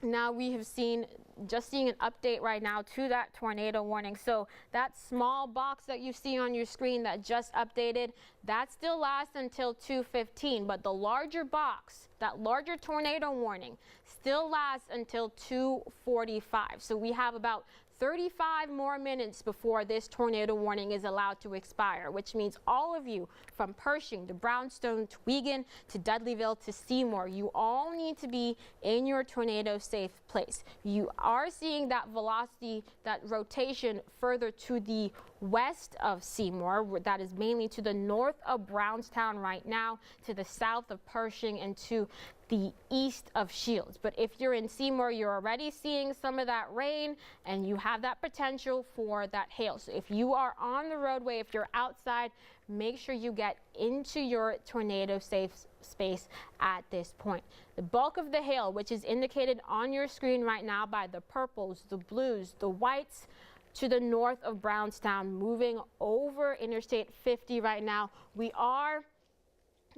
Now we have seeing an update right now to that tornado warning. So that small box that you see on your screen that just updated, that still lasts until 2:15, but the larger box, that larger tornado warning, still lasts until 2:45. So we have about 35 more minutes before this tornado warning is allowed to expire, which means all of you from Pershing to Brownstone to Wiegand to Dudleyville to Seymour, you all need to be in your tornado safe place. You are seeing that velocity, that rotation further to the west of Seymour, that is mainly to the north of Brownstown right now, to the south of Pershing, and to the east of Shields. But if you're in Seymour, you're already seeing some of that rain, and you have that potential for that hail. So if you are on the roadway, if you're outside, make sure you get into your tornado safe space at this point. The bulk of the hail, which is indicated on your screen right now by the purples, the blues, the whites, to the north of Brownstown, moving over Interstate 50 right now. We are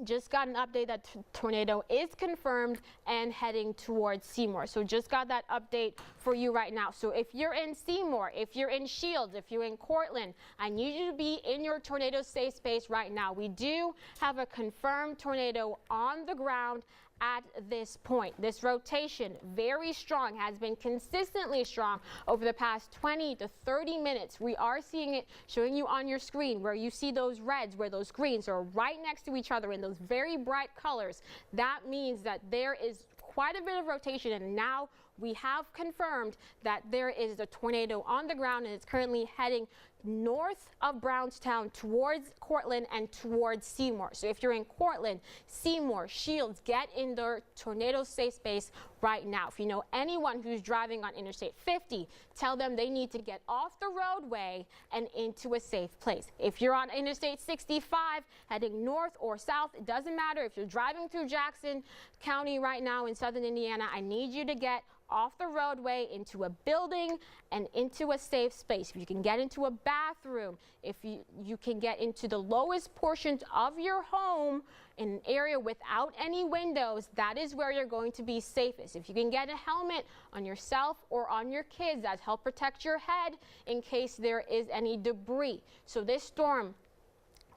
just got an update that tornado is confirmed and heading towards Seymour. So just got that update for you right now. So if you're in Seymour, if you're in Shields, if you're in Cortland, I need you to be in your tornado safe space right now. We do have a confirmed tornado on the ground at this point. This rotation, very strong, has been consistently strong over the past 20 to 30 minutes. We are seeing it showing you on your screen where you see those reds, where those greens are right next to each other in those very bright colors. That means that there is quite a bit of rotation, and now we have confirmed that there is a tornado on the ground, and it's currently heading north of Brownstown towards Cortland and towards Seymour. So if you're in Cortland, Seymour, Shields, get in their tornado safe space right now. If you know anyone who's driving on Interstate 50, tell them they need to get off the roadway and into a safe place. If you're on Interstate 65 heading north or south, it doesn't matter. If you're driving through Jackson County right now in southern Indiana, I need you to get off the roadway into a building and into a safe space. If you can get into a bathroom, if you can get into the lowest portions of your home in an area without any windows, that is where you're going to be safest. If you can get a helmet on yourself or on your kids, that help protect your head in case there is any debris. So this storm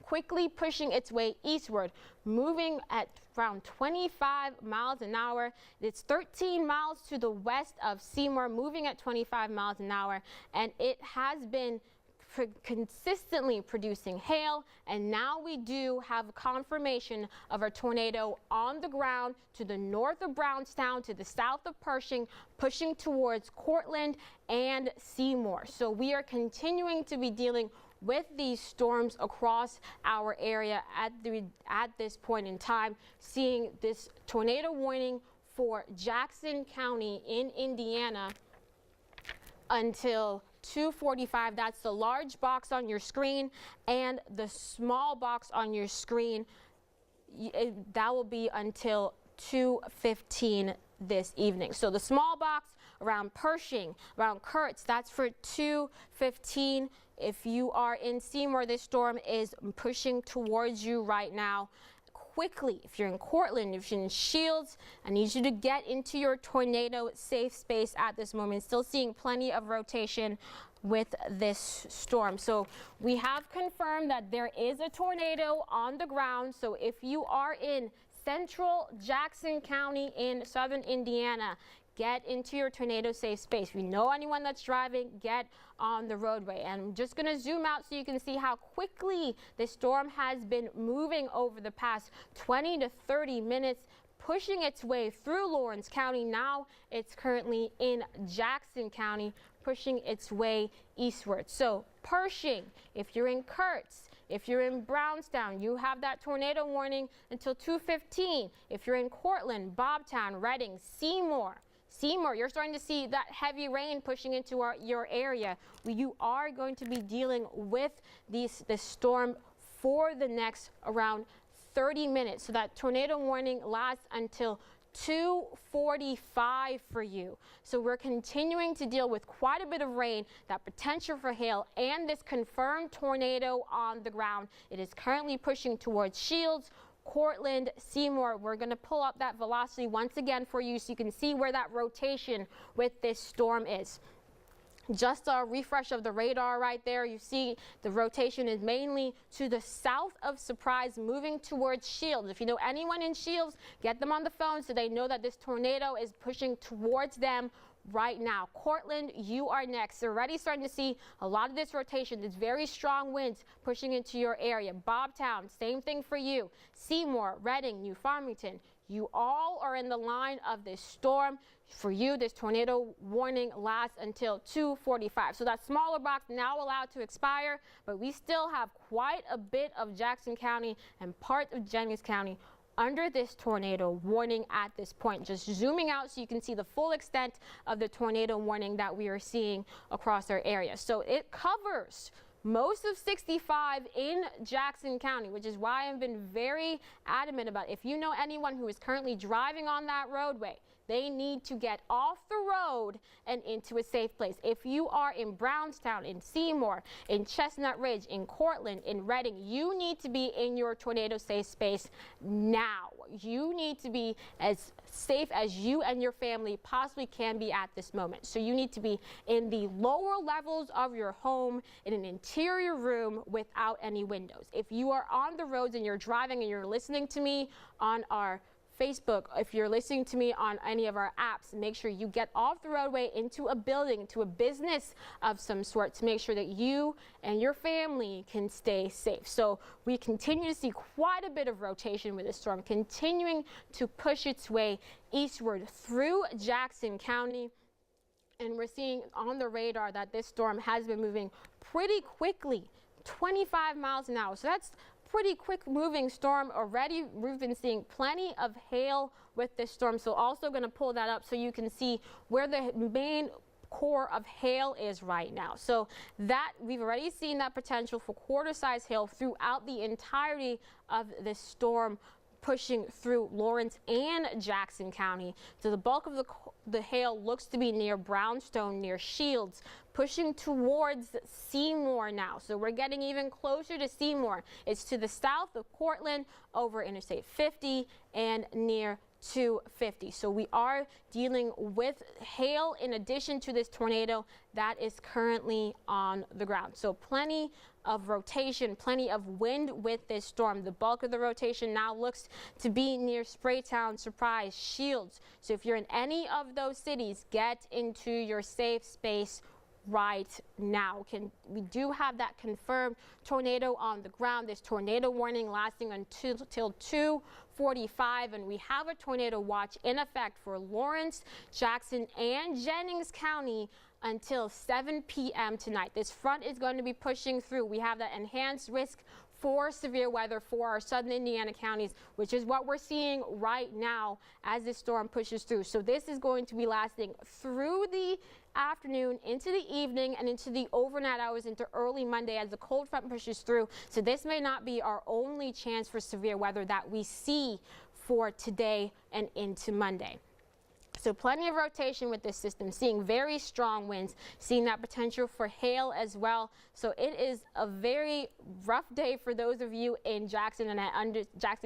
quickly pushing its way eastward, moving at around 25 miles an hour. It's 13 miles to the west of Seymour, moving at 25 miles an hour, and it has been consistently producing hail, and now we do have confirmation of a tornado on the ground to the north of Brownstown, to the south of Pershing, pushing towards Cortland and Seymour. So we are continuing to be dealing with these storms across our area at this point in time, seeing this tornado warning for Jackson County in Indiana until 2:45. That's the large box on your screen, and the small box on your screen, that will be until 2:15 this evening. So the small box around Pershing, around Kurtz, that's for 2:15. If you are in Seymour, this storm is pushing towards you right now quickly. If you're in Cortland, if you're in Shields, I need you to get into your tornado safe space at this moment. Still seeing plenty of rotation with this storm. So we have confirmed that there is a tornado on the ground. So if you are in central Jackson County in southern Indiana, get into your tornado safe space. If you know anyone that's driving, get on the roadway. And I'm just going to zoom out so you can see how quickly this storm has been moving over the past 20 to 30 minutes, pushing its way through Lawrence County. Now it's currently in Jackson County, pushing its way eastward. So Pershing, if you're in Kurtz, if you're in Brownstown, you have that tornado warning until 2:15. If you're in Cortland, Bobtown, Reading, Seymour, you're starting to see that heavy rain pushing into your area. You are going to be dealing with this storm for the next around 30 minutes. So that tornado warning lasts until 2:45 for you. So we're continuing to deal with quite a bit of rain, that potential for hail, and this confirmed tornado on the ground. It is currently pushing towards Shields, Cortland, Seymour. We're going to pull up that velocity once again for you so you can see where that rotation with this storm is. Just a refresh of the radar right there. You see the rotation is mainly to the south of Surprise, moving towards Shields. If you know anyone in Shields, get them on the phone so they know that this tornado is pushing towards them right now. Cortland, you are next. They're already starting to see a lot of this rotation. There's very strong winds pushing into your area. Bobtown, same thing for you. Seymour, Reading, New Farmington, you all are in the line of this storm. For you, this tornado warning lasts until 2:45. So that smaller box now allowed to expire, but we still have quite a bit of Jackson County and part of Jennings County under this tornado warning at this point. Just zooming out so you can see the full extent of the tornado warning that we are seeing across our area. So it covers most of 65 in Jackson County, which is why I've been very adamant about if you know anyone who is currently driving on that roadway, they need to get off the road and into a safe place. If you are in Brownstown, in Seymour, in Chestnut Ridge, in Cortland, in Reading, you need to be in your tornado safe space now. You need to be as safe as you and your family possibly can be at this moment. So you need to be in the lower levels of your home, in an interior room without any windows. If you are on the roads and you're driving and you're listening to me on our Facebook, if you're listening to me on any of our apps, make sure you get off the roadway into a building, to a business of some sort, to make sure that you and your family can stay safe. So we continue to see quite a bit of rotation with this storm continuing to push its way eastward through Jackson County. And we're seeing on the radar that this storm has been moving pretty quickly, 25 miles an hour. So that's pretty quick moving storm already. We've been seeing plenty of hail with this storm. So also going to pull that up so you can see where the main core of hail is right now. So that we've already seen that potential for quarter-size hail throughout the entirety of this storm, pushing through Lawrence and Jackson County. So the bulk of the hail looks to be near Brownstone, near Shields, pushing towards Seymour now. So we're getting even closer to Seymour. It's to the south of Cortland, over Interstate 50 and near 250. So we are dealing with hail in addition to this tornado that is currently on the ground. So plenty of rotation, plenty of wind with this storm. The bulk of the rotation now looks to be near Spraytown, Surprise, Shields. So if you're in any of those cities, get into your safe space right now. We do have that confirmed tornado on the ground. This tornado warning lasting until 2:45, and we have a tornado watch in effect for Lawrence, Jackson, and Jennings County until 7 p.m. tonight. This front is going to be pushing through. We have that enhanced risk for severe weather for our southern Indiana counties, which is what we're seeing right now as this storm pushes through. So this is going to be lasting through the afternoon, into the evening, and into the overnight hours, into early Monday as the cold front pushes through. So this may not be our only chance for severe weather that we see for today and into Monday. So plenty of rotation with this system, seeing very strong winds, seeing that potential for hail as well. So it is a very rough day for those of you in Jackson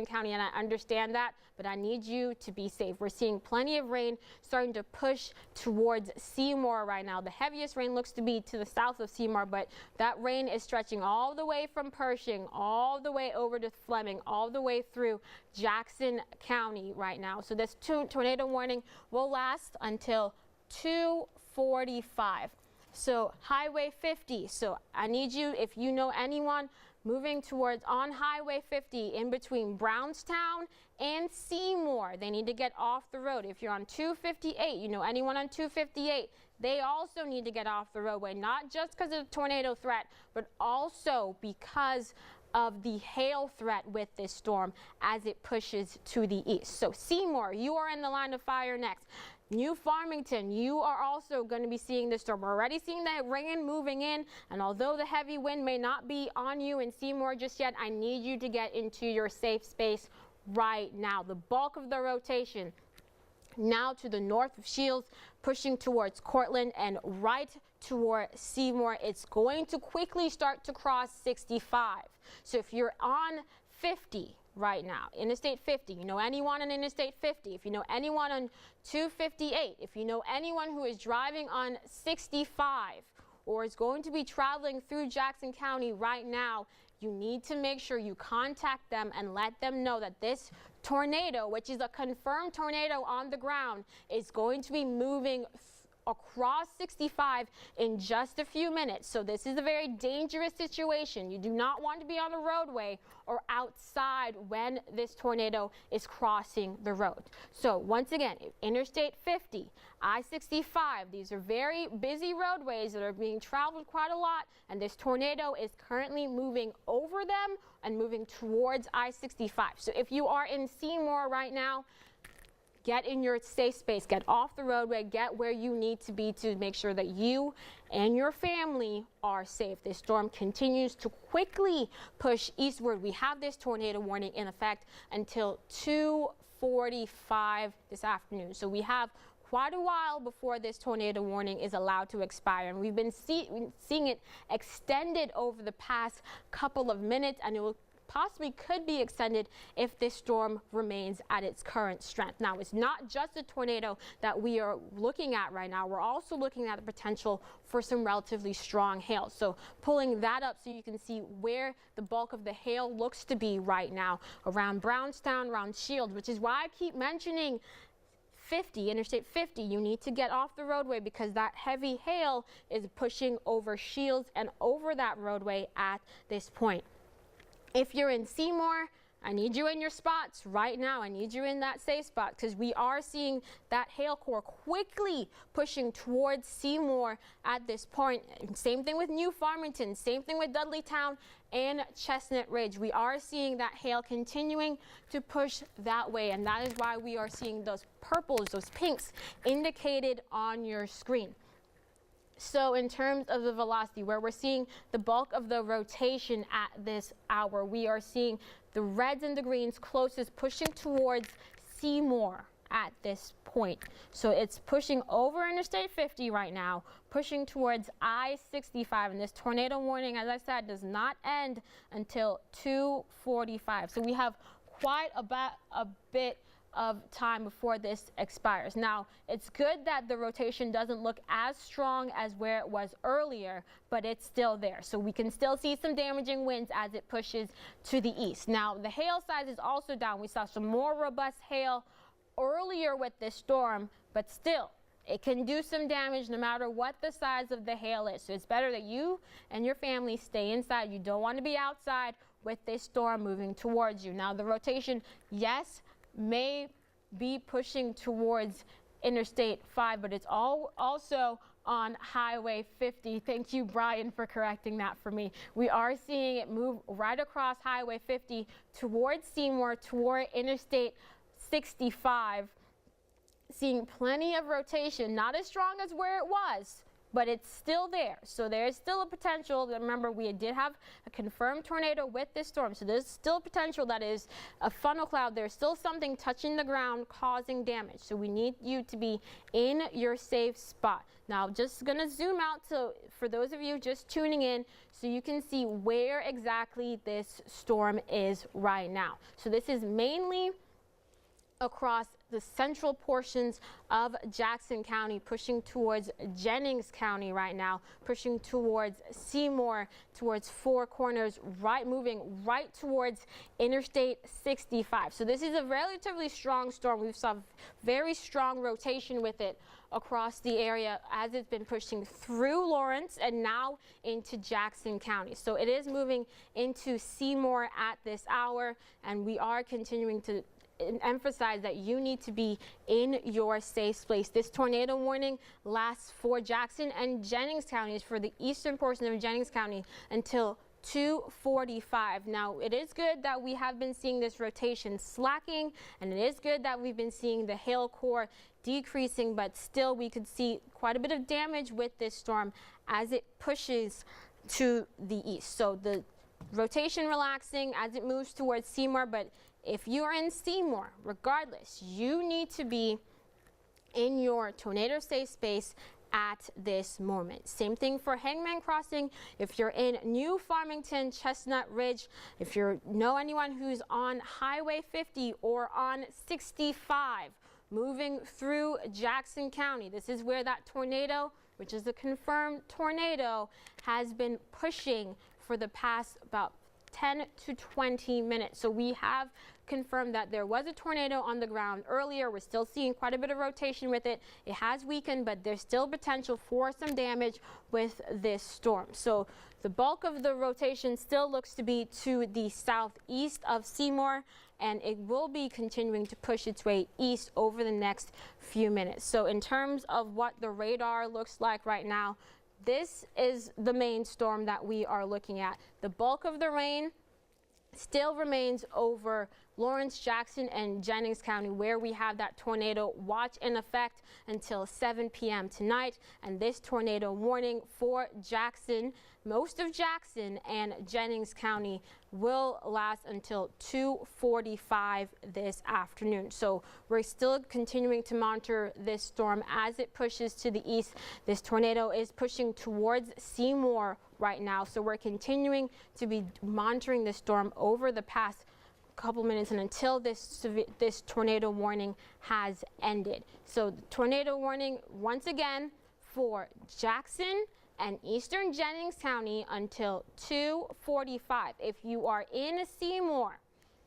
County, and I understand that, but I need you to be safe. We're seeing plenty of rain starting to push towards Seymour right now. The heaviest rain looks to be to the south of Seymour, but that rain is stretching all the way from Pershing, all the way over to Fleming, all the way through Jackson County right now. So this tornado warning will last until 2:45. So Highway 50. So I need you, if you know anyone moving towards on Highway 50 in between Brownstown and Seymour, they need to get off the road. If you're on 258, you know anyone on 258, they also need to get off the roadway, not just because of the tornado threat, but also because of the hail threat with this storm as it pushes to the east. So Seymour, you are in the line of fire next. New Farmington, you are also going to be seeing this storm. We're already seeing that rain moving in, and although the heavy wind may not be on you in Seymour just yet, I need you to get into your safe space right now. The bulk of the rotation now to the north of Shields, pushing towards Cortland and right toward Seymour. It's going to quickly start to cross 65. So if you're on 50 right now, Interstate 50, you know anyone on Interstate 50, if you know anyone on 258, if you know anyone who is driving on 65 or is going to be traveling through Jackson County right now, you need to make sure you contact them and let them know that this tornado, which is a confirmed tornado on the ground, is going to be moving across 65 in just a few minutes. So this is a very dangerous situation. You do not want to be on the roadway or outside when this tornado is crossing the road. So once again, Interstate 50, I-65, these are very busy roadways that are being traveled quite a lot, and this tornado is currently moving over them and moving towards I-65. So if you are in Seymour right now, get in your safe space, get off the roadway, get where you need to be to make sure that you and your family are safe. This storm continues to quickly push eastward. We have this tornado warning in effect until 2:45 this afternoon. So we have quite a while before this tornado warning is allowed to expire, and we've been seeing it extended over the past couple of minutes, and it will possibly could be extended if this storm remains at its current strength. Now, it's not just a tornado that we are looking at right now. We're also looking at the potential for some relatively strong hail. So pulling that up so you can see where the bulk of the hail looks to be right now around Brownstown, around Shields, which is why I keep mentioning 50, Interstate 50, you need to get off the roadway because that heavy hail is pushing over Shields and over that roadway at this point. If you're in Seymour, I need you in your spots right now. I need you in that safe spot because we are seeing that hail core quickly pushing towards Seymour at this point. Same thing with New Farmington, same thing with Dudleytown and Chestnut Ridge. We are seeing that hail continuing to push that way, and that is why we are seeing those purples, those pinks indicated on your screen. So in terms of the velocity, where we're seeing the bulk of the rotation at this hour, we are seeing the reds and the greens closest pushing towards Seymour at this point. So it's pushing over Interstate 50 right now, pushing towards I-65. And this tornado warning, as I said, does not end until 2:45. So we have quite a bit of time before this expires. Now, it's good that the rotation doesn't look as strong as where it was earlier, but it's still there. So we can still see some damaging winds as it pushes to the east. Now, the hail size is also down. We saw some more robust hail earlier with this storm, but still, it can do some damage no matter what the size of the hail is. So it's better that you and your family stay inside. You don't want to be outside with this storm moving towards you. Now, the rotation, yes, may be pushing towards Interstate 5, but it's also on Highway 50. Thank you, Brian, for correcting that for me. We are seeing it move right across Highway 50 towards Seymour, toward Interstate 65. Seeing plenty of rotation, not as strong as where it was, but it's still there. So there is still a potential. Remember, we did have a confirmed tornado with this storm. So there's still potential that is a funnel cloud. There's still something touching the ground causing damage. So we need you to be in your safe spot. Now, just going to zoom out so for those of you just tuning in so you can see where exactly this storm is right now. So this is mainly across the central portions of Jackson County, pushing towards Jennings County right now, pushing towards Seymour, towards Four Corners, moving right towards Interstate 65. So this is a relatively strong storm. We've saw very strong rotation with it across the area as it's been pushing through Lawrence and now into Jackson County. So it is moving into Seymour at this hour, and we are continuing to emphasize that you need to be in your safe place. This tornado warning lasts for Jackson and Jennings counties, for the eastern portion of Jennings County, until 2:45. Now, it is good that we have been seeing this rotation slacking, and it is good that we've been seeing the hail core decreasing, but still we could see quite a bit of damage with this storm as it pushes to the east. So the rotation relaxing as it moves towards Seymour, but if you are in Seymour, regardless, you need to be in your tornado safe space at this moment. Same thing for Hangman Crossing. If you're in New Farmington, Chestnut Ridge, if you know anyone who's on Highway 50 or on 65, moving through Jackson County, this is where that tornado, which is a confirmed tornado, has been pushing for the past about 10 to 20 minutes. So we have confirmed that there was a tornado on the ground earlier. We're still seeing quite a bit of rotation with it. It has weakened, but there's still potential for some damage with this storm. So the bulk of the rotation still looks to be to the southeast of Seymour, and it will be continuing to push its way east over the next few minutes. So in terms of what the radar looks like right now, this is the main storm that we are looking at. The bulk of the rain still remains over Lawrence, Jackson, and Jennings County, where we have that tornado watch in effect until 7 p.m. tonight. And this tornado warning for Jackson, most of Jackson and Jennings County, will last until 2:45 this afternoon. So we're still continuing to monitor this storm as it pushes to the east. This tornado is pushing towards Seymour right now, so we're continuing to be monitoring this storm over the past couple minutes and until this tornado warning has ended. So the tornado warning once again for Jackson and eastern Jennings County until 2:45. If you are in Seymour,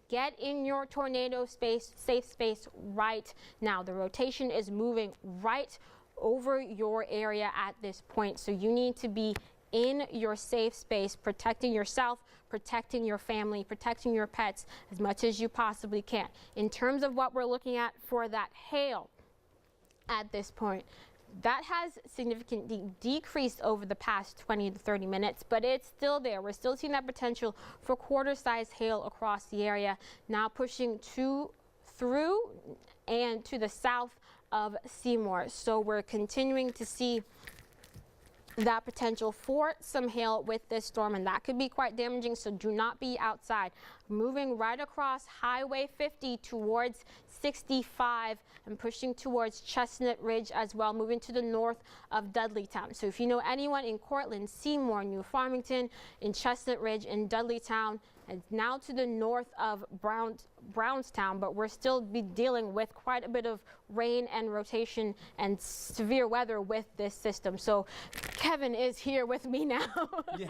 get in your tornado safe space right now. The rotation is moving right over your area at this point, so you need to be in your safe space, protecting yourself, protecting your family, protecting your pets as much as you possibly can. In terms of what we're looking at for that hail at this point, that has significantly decreased over the past 20 to 30 minutes, but it's still there. We're still seeing that potential for quarter-size hail across the area, now pushing through and to the south of Seymour. So we're continuing to see that potential for some hail with this storm, and that could be quite damaging, so do not be outside. Moving right across Highway 50 towards 65 and pushing towards Chestnut Ridge as well, moving to the north of Dudleytown. So if you know anyone in Cortland, Seymour, New Farmington, in Chestnut Ridge, in Dudleytown, and now to the north of Brownstown, but we're still be dealing with quite a bit of rain and rotation and severe weather with this system. So Kevin is here with me now. Yeah.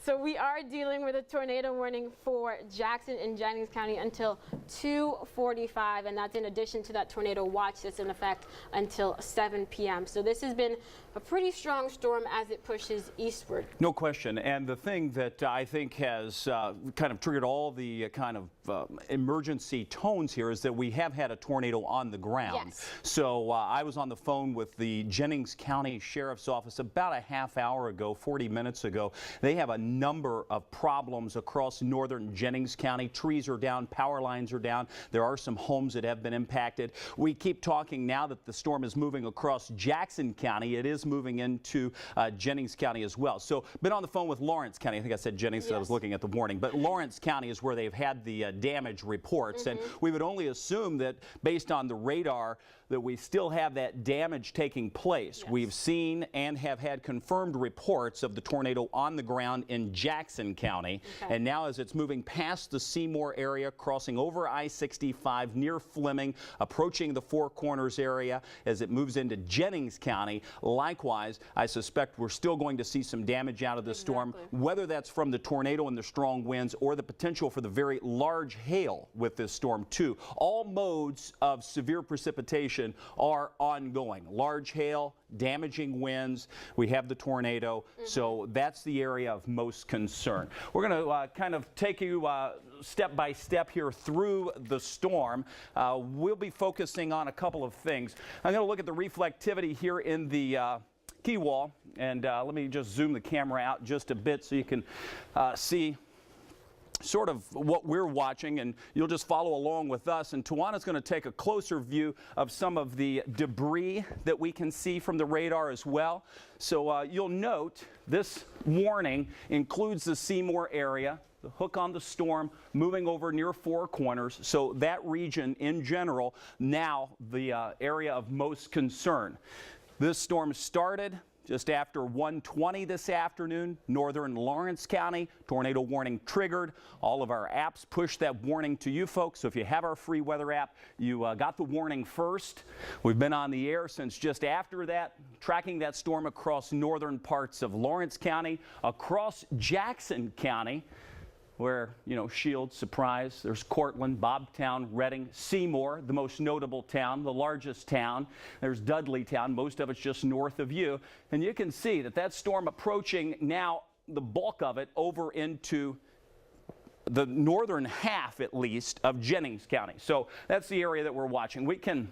So we are dealing with a tornado warning for Jackson and Jennings County until 2:45, and that's in addition to that tornado watch that's in effect until 7 p.m. So this has been a pretty strong storm as it pushes eastward. No question. And the thing that I think has kind of triggered all the kind of emergency tones here is that we have had a tornado on the ground. Yes. So I was on the phone with the Jennings County Sheriff's Office about a half hour ago, 40 minutes ago. They have a number of problems across northern Jennings County. Trees are down, power lines are down. There are some homes that have been impacted. We keep talking now that the storm is moving across Jackson County. It is moving into Jennings County as well. So been on the phone with Lawrence County. I think I said Jennings because I was looking at the warning, but Lawrence County is where they've had the damage reports, and we would only assume that based on the radar that we still have that damage taking place. We've seen and have had confirmed reports of the tornado on the ground in Jackson County, and now as it's moving past the Seymour area, crossing over I-65 near Fleming, approaching the Four Corners area as it moves into Jennings County. Likewise, I suspect we're still going to see some damage out of the storm, whether that's from the tornado and the strong winds or the potential for the very large hail with this storm too. All modes of severe precipitation are ongoing. Large hail, damaging winds, we have the tornado, so that's the area of most concern. We're going to kind of take you step by step here through the storm. We'll be focusing on a couple of things. I'm going to look at the reflectivity here in the key wall, and let me just zoom the camera out just a bit so you can see sort of what we're watching, and you'll just follow along with us. And Tawana's going to take a closer view of some of the debris that we can see from the radar as well. So you'll note this warning includes the Seymour area, the hook on the storm, moving over near Four Corners. So that region in general, now the area of most concern. This storm started just after 1:20 this afternoon, northern Lawrence County, tornado warning triggered. All of our apps push that warning to you folks. So if you have our free weather app, you got the warning first. We've been on the air since just after that, tracking that storm across northern parts of Lawrence County, across Jackson County, where, you know, Shields, Surprise, there's Cortland, Bobtown, Redding, Seymour, the most notable town, the largest town. There's Dudleytown, most of it's just north of you. And you can see that that storm approaching now, the bulk of it, over into the northern half, at least, of Jennings County. So that's the area that we're watching. We can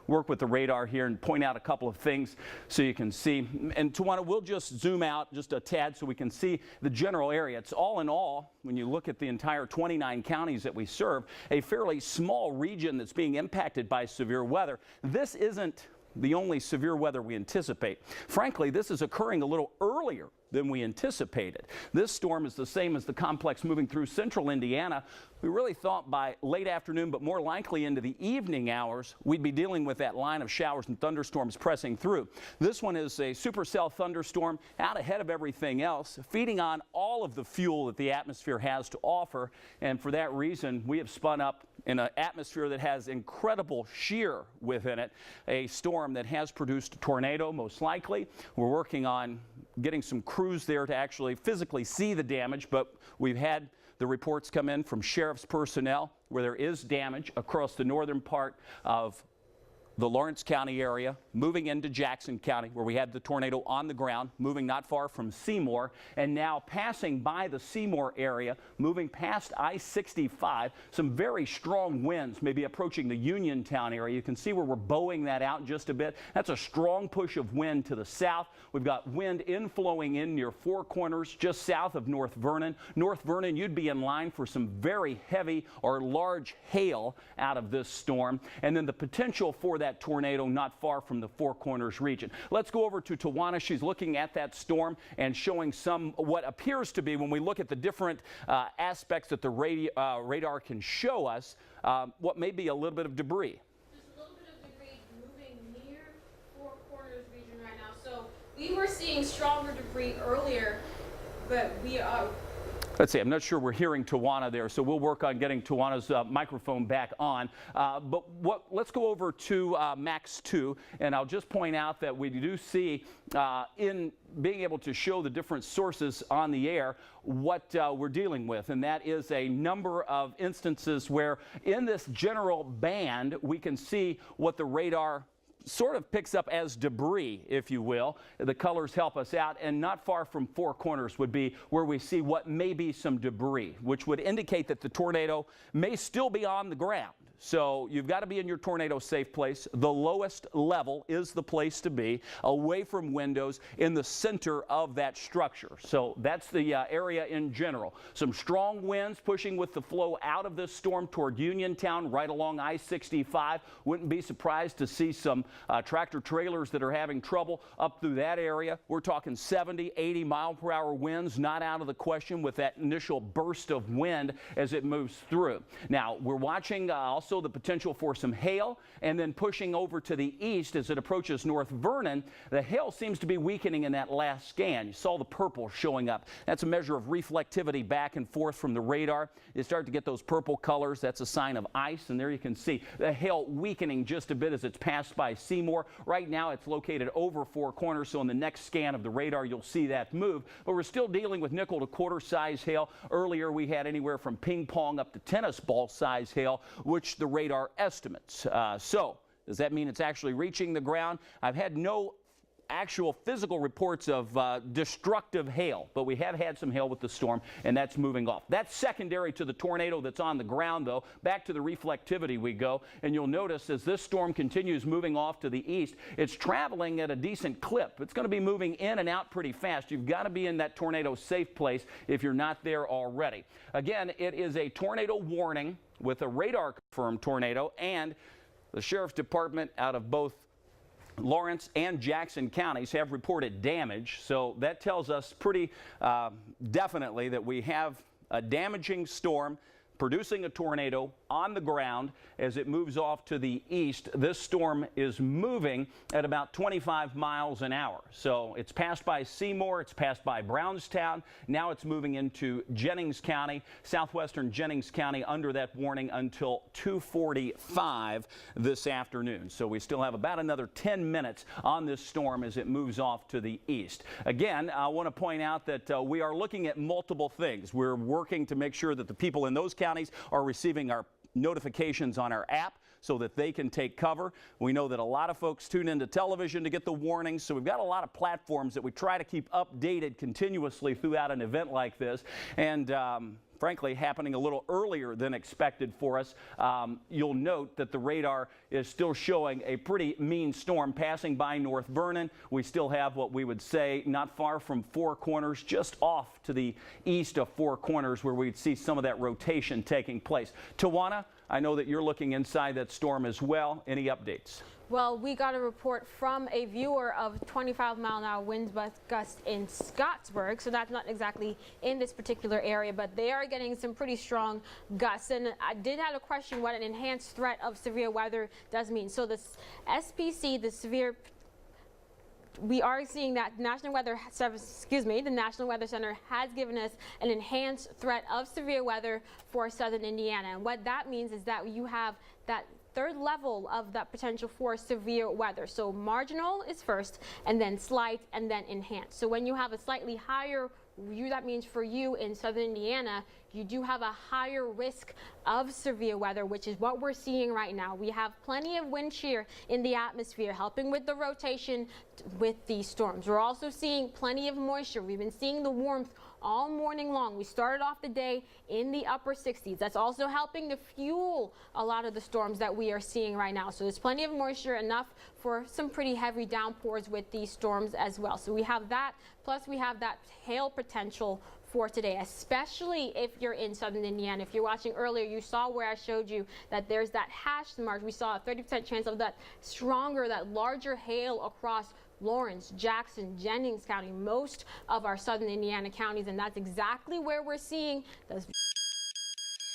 work with the radar here and point out a couple of things so you can see. And Tawana, we'll just zoom out just a tad so we can see the general area. It's all in all, when you look at the entire 29 counties that we serve, a fairly small region that's being impacted by severe weather. This isn't the only severe weather we anticipate. Frankly, this is occurring a little earlier than we anticipated. This storm is the same as the complex moving through central Indiana. We really thought by late afternoon, but more likely into the evening hours, we'd be dealing with that line of showers and thunderstorms pressing through. This one is a supercell thunderstorm out ahead of everything else, feeding on all of the fuel that the atmosphere has to offer. And for that reason, we have spun up in an atmosphere that has incredible shear within it, a storm that has produced a tornado, most likely. We're working on getting some crews there to actually physically see the damage, but we've had the reports come in from sheriff's personnel where there is damage across the northern part of the Lawrence County area, moving into Jackson County, where we had the tornado on the ground, moving not far from Seymour, and now passing by the Seymour area, moving past I-65. Some very strong winds, maybe approaching the Uniontown area. You can see where we're bowing that out just a bit. That's a strong push of wind to the south. We've got wind inflowing in near Four Corners, just south of North Vernon. North Vernon, you'd be in line for some very heavy or large hail out of this storm, and then the potential for that tornado not far from the Four Corners region. Let's go over to Tawana. She's looking at that storm and showing some what appears to be, when we look at the different aspects that the radar can show us, what may be a little bit of debris. Just a little bit of debris moving near Four Corners region right now. So we were seeing stronger debris earlier, but we are... Let's see, I'm not sure we're hearing Tawana there, so we'll work on getting Tawana's microphone back on. Let's go over to Max 2, and I'll just point out that we do see in being able to show the different sources on the air what we're dealing with, and that is a number of instances where in this general band we can see what the radar sort of picks up as debris, if you will. The colors help us out, and not far from Four Corners would be where we see what may be some debris, which would indicate that the tornado may still be on the ground. So you've got to be in your tornado safe place. The lowest level is the place to be, away from windows, in the center of that structure. So that's the area in general. Some strong winds pushing with the flow out of this storm toward Uniontown, right along I-65. Wouldn't be surprised to see some tractor trailers that are having trouble up through that area. We're talking 70, 80 mile per hour winds, not out of the question with that initial burst of wind as it moves through. Now, we're watching also the potential for some hail, and then pushing over to the east as it approaches North Vernon. The hail seems to be weakening in that last scan. You saw the purple showing up. That's a measure of reflectivity back and forth from the radar. You start to get those purple colors. That's a sign of ice, and there you can see the hail weakening just a bit as it's passed by Seymour. Right now it's located over Four Corners, so in the next scan of the radar you'll see that move. But we're still dealing with nickel to quarter size hail. Earlier we had anywhere from ping pong up to tennis ball size hail, which the radar estimates. So does that mean it's actually reaching the ground? I've had no actual physical reports of destructive hail, but we have had some hail with the storm, and that's moving off. That's secondary to the tornado that's on the ground, though. Back to the reflectivity we go, and you'll notice as this storm continues moving off to the east, it's traveling at a decent clip. It's going to be moving in and out pretty fast. You've got to be in that tornado safe place if you're not there already. Again, it is a tornado warning with a radar confirmed tornado, and the Sheriff's Department out of both Lawrence and Jackson counties have reported damage. So that tells us pretty definitely that we have a damaging storm producing a tornado on the ground as it moves off to the east. This storm is moving at about 25 miles an hour. So it's passed by Seymour, it's passed by Brownstown. Now it's moving into Jennings County, southwestern Jennings County, under that warning until 2:45 this afternoon. So we still have about another 10 minutes on this storm as it moves off to the east. Again, I want to point out that we are looking at multiple things. We're working to make sure that the people in those counties are receiving our notifications on our app so that they can take cover. We know that a lot of folks tune into television to get the warnings, so we've got a lot of platforms that we try to keep updated continuously throughout an event like this. And frankly, happening a little earlier than expected for us. You'll note that the radar is still showing a pretty mean storm passing by North Vernon. We still have what we would say not far from Four Corners, just off to the east of Four Corners, where we'd see some of that rotation taking place. Tawana, I know that you're looking inside that storm as well. Any updates? Well, we got a report from a viewer of 25-mile-an-hour wind gusts in Scottsburg, so that's not exactly in this particular area, but they are getting some pretty strong gusts. And I did have a question what an enhanced threat of severe weather does mean. So the SPC, we are seeing that the National Weather Center has given us an enhanced threat of severe weather for southern Indiana. And what that means is that you have that third level of that potential for severe weather. So marginal is first, and then slight, and then enhanced. So when you have a slightly higher that means for you in southern Indiana, you do have a higher risk of severe weather, which is what we're seeing right now. We have plenty of wind shear in the atmosphere, helping with the rotation with these storms. We're also seeing plenty of moisture. We've been seeing the warmth all morning long. We started off the day in the upper 60s. That's also helping to fuel a lot of the storms that we are seeing right now. So there's plenty of moisture, enough for some pretty heavy downpours with these storms as well. So we have that, plus we have that hail potential for today, especially if you're in southern Indiana. If you're watching earlier, you saw where I showed you that there's that hash mark. We saw a 30% chance of that stronger, that larger hail across Lawrence, Jackson, Jennings County, most of our southern Indiana counties, and that's exactly where we're seeing this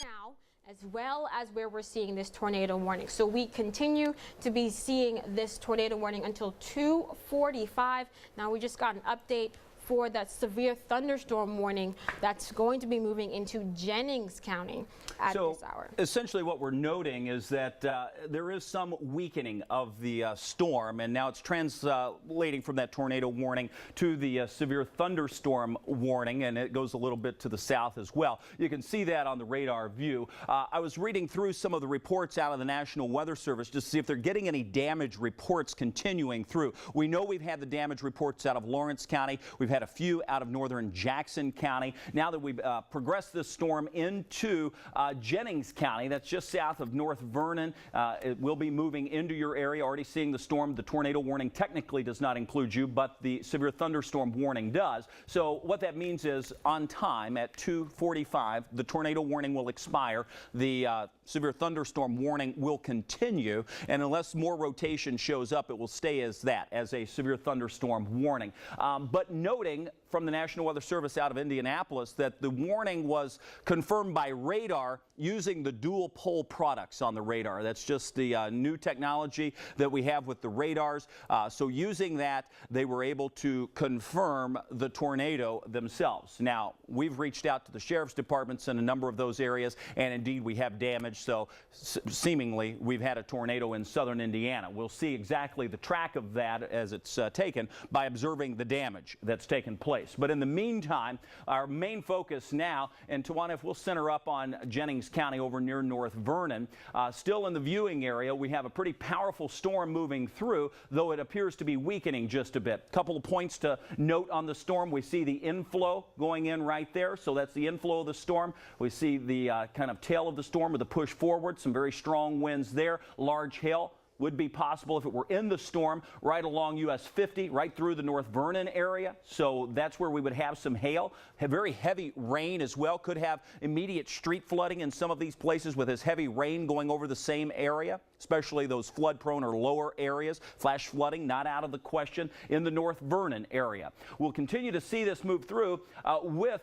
now, as well as where we're seeing this tornado warning. So we continue to be seeing this tornado warning until 2:45. Now we just got an update for that severe thunderstorm warning that's going to be moving into Jennings County at this hour. Essentially what we're noting is that there is some weakening of the storm, and now it's translating from that tornado warning to the severe thunderstorm warning, and it goes a little bit to the south as well. You can see that on the radar view. I was reading through some of the reports out of the National Weather Service just to see if they're getting any damage reports continuing through. We know we've had the damage reports out of Lawrence County. We've had a few out of northern Jackson County. Now that we've progressed this storm into Jennings County, that's just south of North Vernon, it will be moving into your area. Already seeing the storm. The tornado warning technically does not include you, but the severe thunderstorm warning does. So what that means is on time at 2:45, the tornado warning will expire. The severe thunderstorm warning will continue, and unless more rotation shows up, it will stay as that, as a severe thunderstorm warning. But noting from the National Weather Service out of Indianapolis that the warning was confirmed by radar using the dual pole products on the radar. That's just the new technology that we have with the radars. So using that, they were able to confirm the tornado themselves. Now, we've reached out to the sheriff's departments in a number of those areas, and indeed we have damage. So seemingly we've had a tornado in southern Indiana. We'll see exactly the track of that as it's taken by observing the damage that's taken place. But in the meantime, our main focus now, and Tawana, if we'll center up on Jennings County over near North Vernon, still in the viewing area, we have a pretty powerful storm moving through, though it appears to be weakening just a bit. Couple of points to note on the storm. We see the inflow going in right there, so that's the inflow of the storm. We see the kind of tail of the storm with a push forward, some very strong winds there, large hail would be possible if it were in the storm right along US 50, right through the North Vernon area. So that's where we would have some hail. Very heavy rain as well. Could have immediate street flooding in some of these places with this heavy rain going over the same area, especially those flood prone or lower areas. Flash flooding not out of the question in the North Vernon area. We'll continue to see this move through with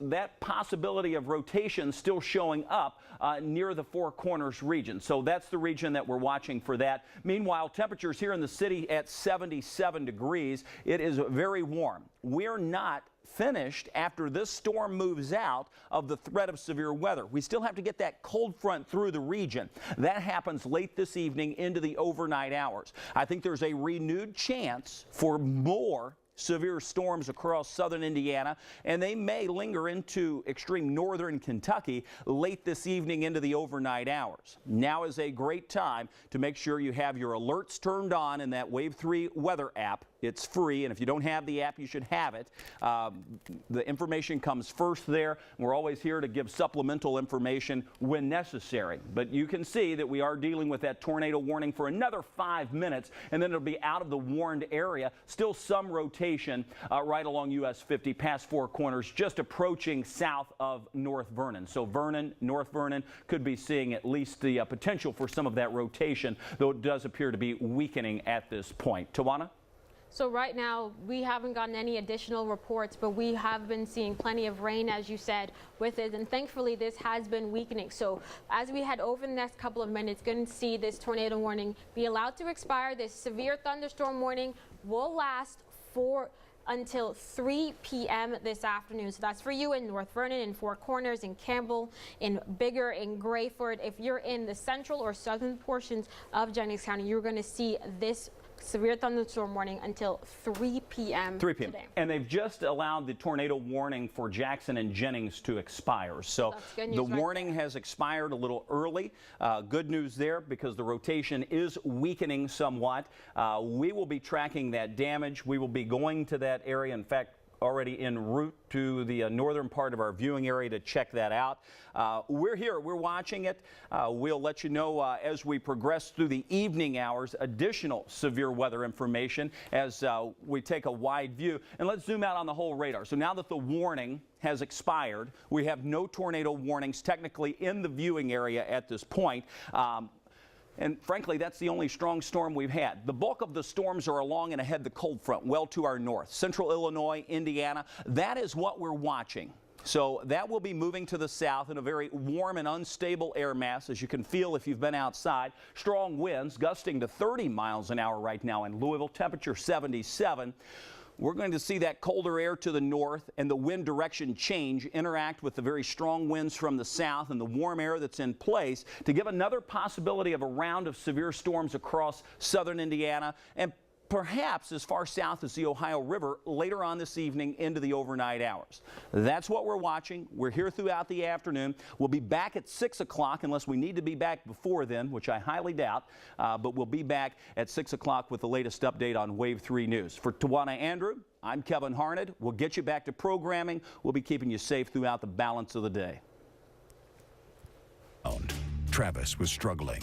that possibility of rotation still showing up near the Four Corners region. So that's the region that we're watching for that. Meanwhile, temperatures here in the city at 77 degrees. It is very warm. We're not finished after this storm moves out of the threat of severe weather. We still have to get that cold front through the region. That happens late this evening into the overnight hours. I think there's a renewed chance for more severe storms across southern Indiana, and they may linger into extreme northern Kentucky late this evening into the overnight hours. Now is a great time to make sure you have your alerts turned on in that Wave 3 weather app. It's free, and if you don't have the app, you should have it. The information comes first there. We're always here to give supplemental information when necessary. But you can see that we are dealing with that tornado warning for another 5 minutes, and then it'll be out of the warned area. Still some rotation right along US 50 past Four Corners, just approaching south of North Vernon. So Vernon, North Vernon could be seeing at least the potential for some of that rotation, though it does appear to be weakening at this point. Tawana? So right now, we haven't gotten any additional reports, but we have been seeing plenty of rain, as you said, with it. And thankfully, this has been weakening. So as we head over the next couple of minutes, going to see this tornado warning be allowed to expire. This severe thunderstorm warning will last until 3 p.m. this afternoon. So that's for you in North Vernon, in Four Corners, in Campbell, in Bigger, in Grayford. If you're in the central or southern portions of Jennings County, you're going to see this severe thunderstorm warning until 3 p.m. today. And they've just allowed the tornado warning for Jackson and Jennings to expire. So the warning has expired a little early. Good news there, because the rotation is weakening somewhat. We will be tracking that damage. We will be going to that area. In fact, already en route to the northern part of our viewing area to check that out. We're here. We're watching it. We'll let you know as we progress through the evening hours additional severe weather information as we take a wide view. And let's zoom out on the whole radar. So now that the warning has expired, we have no tornado warnings technically in the viewing area at this point. And frankly, that's the only strong storm we've had. The bulk of the storms are along and ahead the cold front, well to our north. Central Illinois, Indiana, that is what we're watching. So that will be moving to the south in a very warm and unstable air mass, as you can feel if you've been outside. Strong winds gusting to 30 miles an hour right now in Louisville, temperature 77. We're going to see that colder air to the north and the wind direction change interact with the very strong winds from the south and the warm air that's in place to give another possibility of a round of severe storms across southern Indiana and perhaps as far south as the Ohio River later on this evening into the overnight hours. That's what we're watching. We're here throughout the afternoon. We'll be back at 6 o'clock unless we need to be back before then, which I highly doubt, but we'll be back at 6 o'clock with the latest update on Wave 3 News. For Tawana Andrew, I'm Kevin Harned. We'll get you back to programming. We'll be keeping you safe throughout the balance of the day. Travis was struggling.